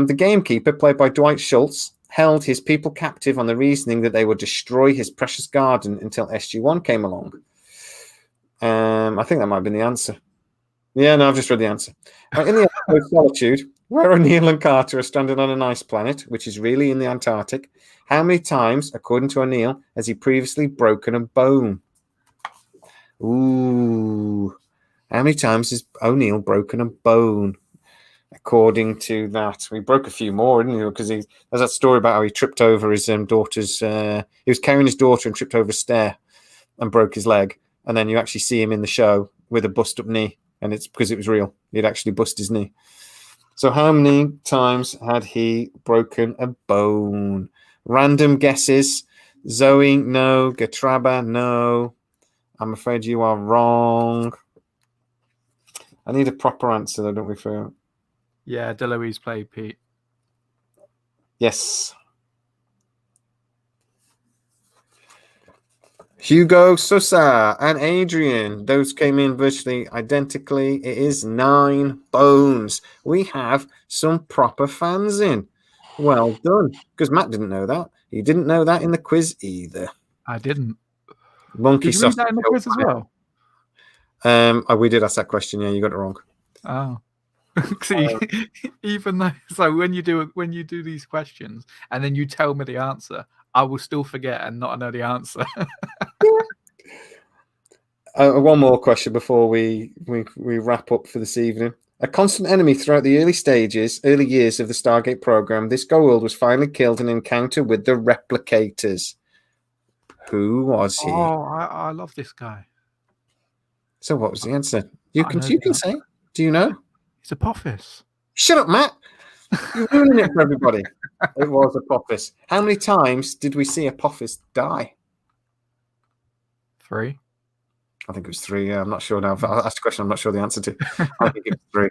The gamekeeper, played by Dwight Schultz, held his people captive on the reasoning that they would destroy his precious garden until SG1 came along. I think that might have been the answer. Yeah, no, I've just read the answer. In the episode Solitude, where O'Neill and Carter are stranded on an ice planet, which is really in the Antarctic, how many times, according to O'Neill, has he previously broken a bone? Ooh. How many times has O'Neill broken a bone? According to that, we broke a few more, didn't he? Because there's that story about how he tripped over his daughter's. He was carrying his daughter and tripped over a stair and broke his leg. And then you actually see him in the show with a bust-up knee, and it's because it was real. He'd actually bust his knee. So how many times had he broken a bone? Random guesses. Zoe, no. Gatraba, no. I'm afraid you are wrong. I need a proper answer, though, don't we, Phil? Yeah, DeLuise played Pete. Yes. Hugo Sosa and Adrian. Those came in virtually identically. It is 9 bones. We have some proper fans in. Well done. Because Matt didn't know that. He didn't know that in the quiz either. I didn't. Monkey did you read that in the quiz as well? We did ask that question. Yeah, you got it wrong. Oh. See, even though, so when you do these questions and then you tell me the answer, I will still forget and not know the answer. One more question before we wrap up for this evening. A constant enemy throughout the early years of the Stargate program, this Goa'uld was finally killed in an encounter with the replicators. Who was he? Oh, I love this guy. So what was the answer? You can say. Do you know? It's Apophis. Shut up, Matt. You're ruining it for everybody. It was Apophis. How many times did we see Apophis die? 3. I think it was 3. Yeah, I'm not sure now. If I asked a question, I'm not sure the answer to. I think it was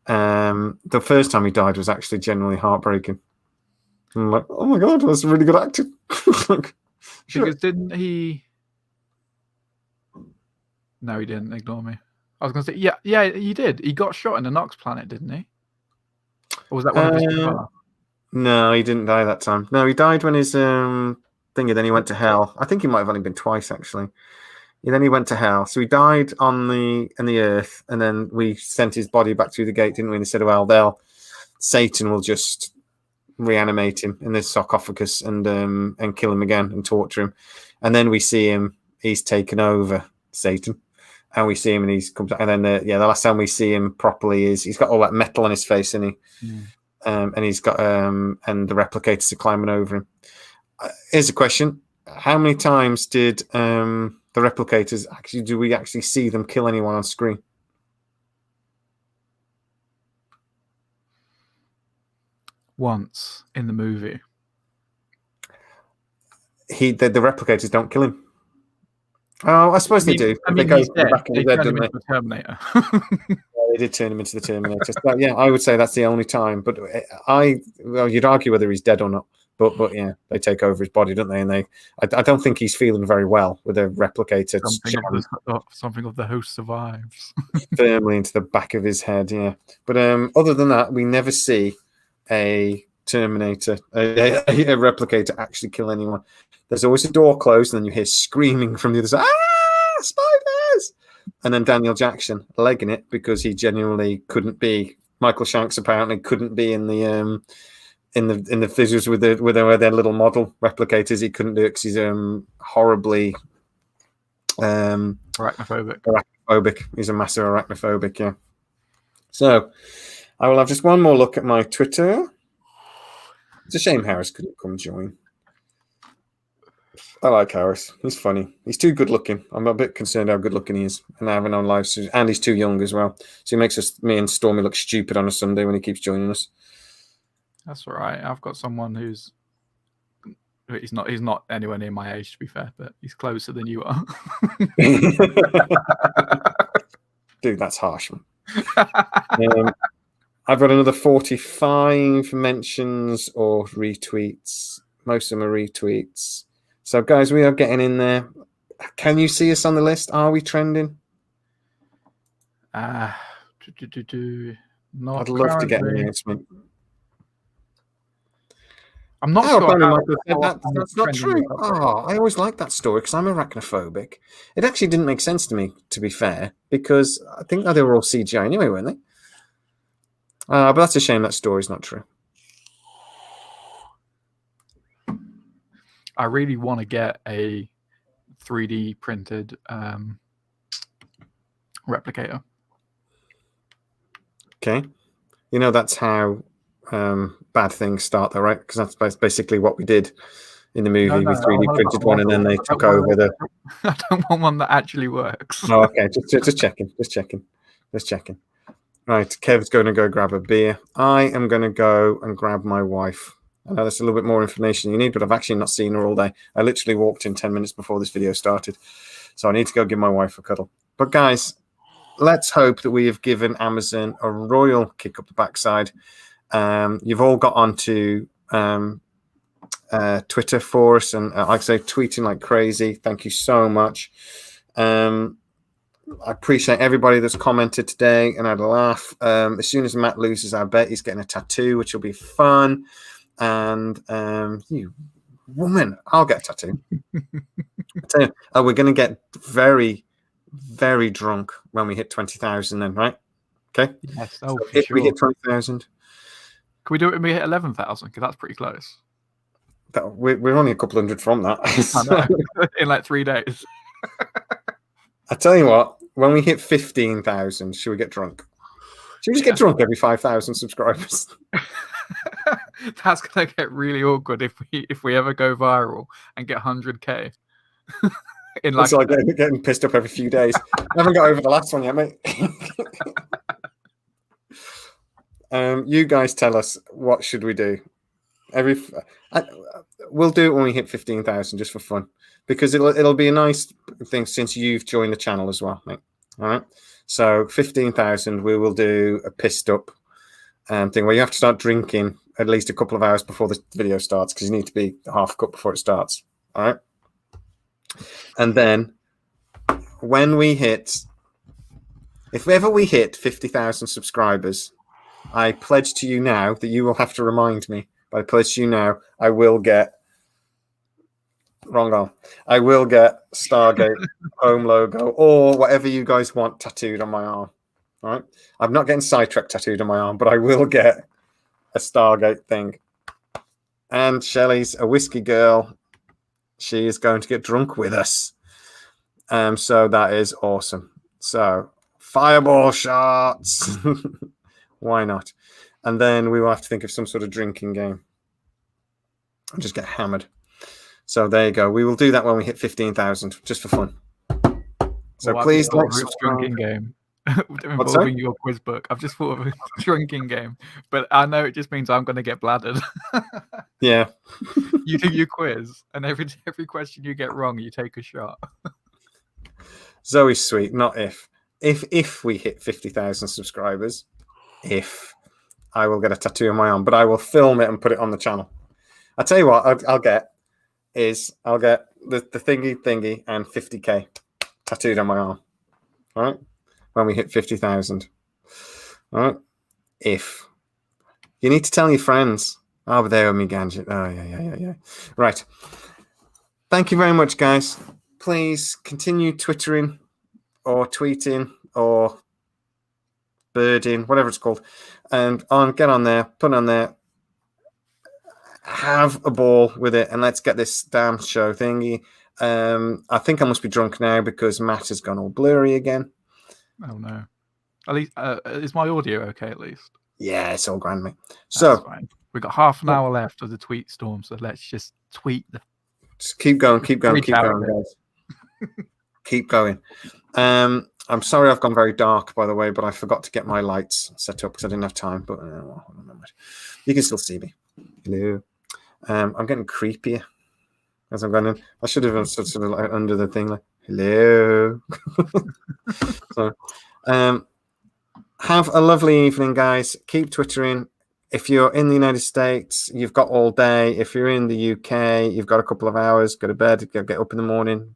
3. The first time he died was actually genuinely heartbreaking. I'm like, oh my god, that's really good acting. Because didn't he? No, he didn't. Ignore me. I was going to say, yeah, he did. He got shot in the Nox planet, didn't he? Or was that one of his? No, he didn't die that time. No, he died when his thingy. Then he went to hell. I think he might have only been twice actually. Then he went to hell. So he died in the Earth, and then we sent his body back through the gate, didn't we? And they said, well, Satan will just reanimate him in the sarcophagus and kill him again and torture him. And then we see him. He's taken over Satan. And we see him, and he's comes. And then, the last time we see him properly is he's got all that metal on his face, isn't he? Mm. And he's got and the replicators are climbing over him. Here's a question: how many times did the replicators do we actually see them kill anyone on screen? Once in the movie. The replicators don't kill him. Oh, I suppose they do. I mean, they go he's dead. back in They the turned him dead, into a Terminator. They did turn him into the Terminator. So, yeah, I would say that's the only time. But you'd argue whether he's dead or not. But yeah, they take over his body, don't they? And I don't think he's feeling very well with a replicator. Something of the host survives firmly into the back of his head. Yeah, but other than that, we never see a Terminator, a replicator actually kill anyone. There's always a door closed, and then you hear screaming from the other side, "Ah, spiders!" And then Daniel Jackson legging it because he genuinely couldn't be. Michael Shanks apparently couldn't be in the physics with their little model replicators. He couldn't do it because he's horribly Arachnophobic. Arachnophobic. He's a massive arachnophobic, yeah. So I will have just one more look at my Twitter. It's a shame Harris couldn't come join. I like Harris. He's funny. He's too good looking. I'm a bit concerned how good looking he is. And I haven't on live, and he's too young as well. So he makes me and Stormy look stupid on a Sunday when he keeps joining us. That's all right. I've got someone who's he's not anywhere near my age, to be fair, but he's closer than you are. Dude, that's harsh, man. I've got another 45 mentions or retweets. Most of them are retweets. So, guys, we are getting in there. Can you see us on the list? Are we trending? Not I'd love to get an announcement. I'm not sure. That's not true. Oh, I always liked that story because I'm arachnophobic. It actually didn't make sense to me, to be fair, because I think they were all CGI anyway, weren't they? But that's a shame that story's not true. I really want to get a 3D printed replicator. Okay. You know, that's how bad things start, though, right? Because that's basically what we did in the movie. We 3D printed one and then they took over the... I don't want one that actually works. Oh, okay. Just checking. Right. Kev's going to go grab a beer. I am going to go and grab my wife. I know that's a little bit more information you need, but I've actually not seen her all day. I literally walked in 10 minutes before this video started. So I need to go give my wife a cuddle. But guys, let's hope that we have given Amazon a royal kick up the backside. You've all got onto Twitter for us, and like I say, tweeting like crazy. Thank you so much. I appreciate everybody that's commented today, and I'd laugh. As soon as Matt loses, I bet he's getting a tattoo, which will be fun. And you woman, I'll get a tattoo. I tell you, we're going to get very, very drunk when we hit 20,000 then, right? Okay. Yes. So if we hit 20,000. Can we do it when we hit 11,000? Because that's pretty close. We're only a couple hundred from that. I know. In like 3 days. I tell you what, when we hit 15,000, should we get drunk? Should we just get drunk every 5,000 subscribers? That's gonna get really awkward if we ever go viral and get 100K. It's like getting pissed up every few days. I haven't got over the last one yet, mate. You guys tell us, what should we do? We'll do it when we hit 15,000 just for fun, because it'll be a nice thing since you've joined the channel as well, mate. All right. So 15,000, we will do a pissed up thing where you have to start drinking at least a couple of hours before the video starts, because you need to be half a cup before it starts. All right. And then when we hit, if ever we hit 50,000 subscribers, I pledge to you now that you will have to remind me, but I pledge to you now, I will get I will get Stargate home logo or whatever you guys want tattooed on my arm. All right. I'm not getting sidetracked tattooed on my arm, but I will get a Stargate thing. And Shelley's a whiskey girl. She is going to get drunk with us. So that is awesome. So fireball shots. Why not? And then we will have to think of some sort of drinking game. I'll just get hammered. So there you go. We will do that when we hit 15,000, just for fun. So please like drinking game involving your quiz book. I've just thought of a drinking game, but I know it just means I'm going to get bladdered. Yeah. You do your quiz, and every question you get wrong, you take a shot. Zoe's sweet, not if. If we hit 50,000 subscribers, I will get a tattoo on my arm, but I will film it and put it on the channel. I'll tell you what I'll get the thingy and 50K tattooed on my arm. All right. When we hit 50,000. All right. If you need to tell your friends. Oh, but they owe me Ganjit. Oh, yeah. Right. Thank you very much, guys. Please continue twittering or tweeting or birding, whatever it's called. And get on there, put on there. Have a ball with it, and let's get this damn show thingy. I think I must be drunk now because Matt has gone all blurry again. Oh no. At least is my audio okay? At least. Yeah, it's all grand, mate. That's So fine. We've got half an hour left of the tweet storm, so let's just tweet the. just keep going, Reach out a bit. guys. Keep going. I'm sorry I've gone very dark, by the way, but I forgot to get my lights set up because I didn't have time. But you can still see me. Hello. I'm getting creepier as I'm going in. I should have sort of like under the thing, like hello. So, have a lovely evening, guys. Keep twittering. If you're in the United States, you've got all day. If you're in the UK, you've got a couple of hours. Go to bed. Get up in the morning.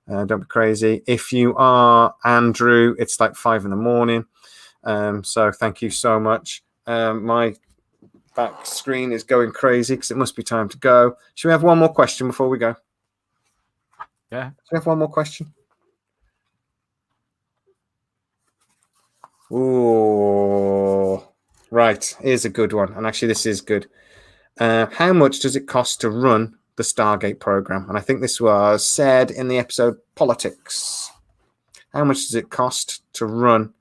Don't be crazy. If you are Andrew, it's like 5 a.m. So thank you so much. My back screen is going crazy because it must be time to go. Should we have one more question before we go? Yeah. Should we have one more question? Ooh, right. Here's a good one. And actually, this is good. How much does it cost to run the Stargate program? And I think this was said in the episode Politics. How much does it cost to run?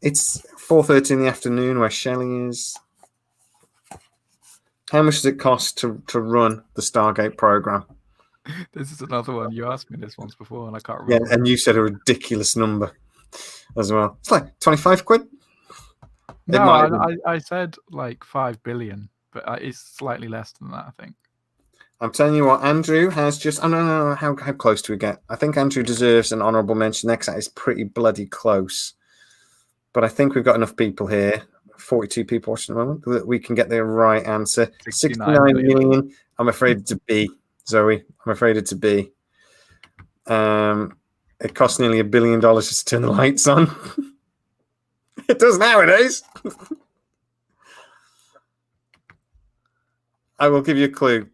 It's 4:30 in the afternoon where Shelley is. How much does it cost to run the Stargate program? This is another one. You asked me this once before, and I can't Yeah, remember. and you said a ridiculous number as well. It's like 25 quid. No, might have I said like 5 billion, but it's slightly less than that, I think. I'm telling you what, Andrew has just. Oh no! How close do we get? I think Andrew deserves an honourable mention next. That is pretty bloody close. But I think we've got enough people here. 42 people watching at the moment that we can get the right answer. 69 million. I'm afraid it to be, Zoe. I'm afraid it to be. It costs nearly $1 billion just to turn the lights on. It does nowadays. I will give you a clue.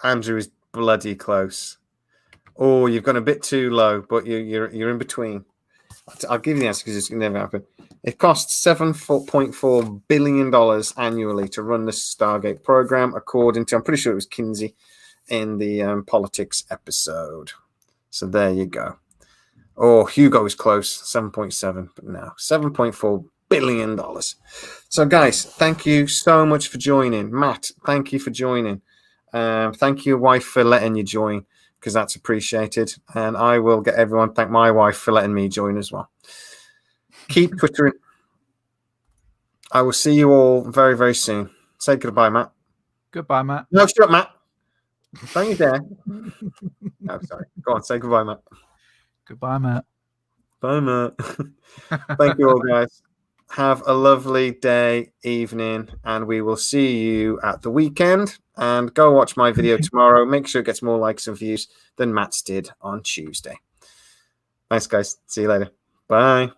Andrew is bloody close. Oh, you've gone a bit too low, but you're in between. I'll give you the answer because it's never happen. It costs $7.4 billion annually to run the Stargate program, according to, I'm pretty sure it was Kinsey in the Politics episode. So there you go. Oh, Hugo is close, 7.7, but no, $7.4 billion. So, guys, thank you so much for joining. Matt, thank you for joining. Thank you, wife, for letting you join, because that's appreciated. And I will get everyone thank my wife for letting me join as well. Keep twittering. I will see you all very, very soon. Say goodbye, Matt. Goodbye, Matt. No, shut up, Matt. Don't you dare. No, sorry. Go on, say goodbye, Matt. Goodbye, Matt. Bye, Matt. Thank you all, guys. Have a lovely day, evening, and we will see you at the weekend. And go watch my video tomorrow. Make sure it gets more likes and views than Matt's did on Tuesday. Thanks, guys. See you later. Bye.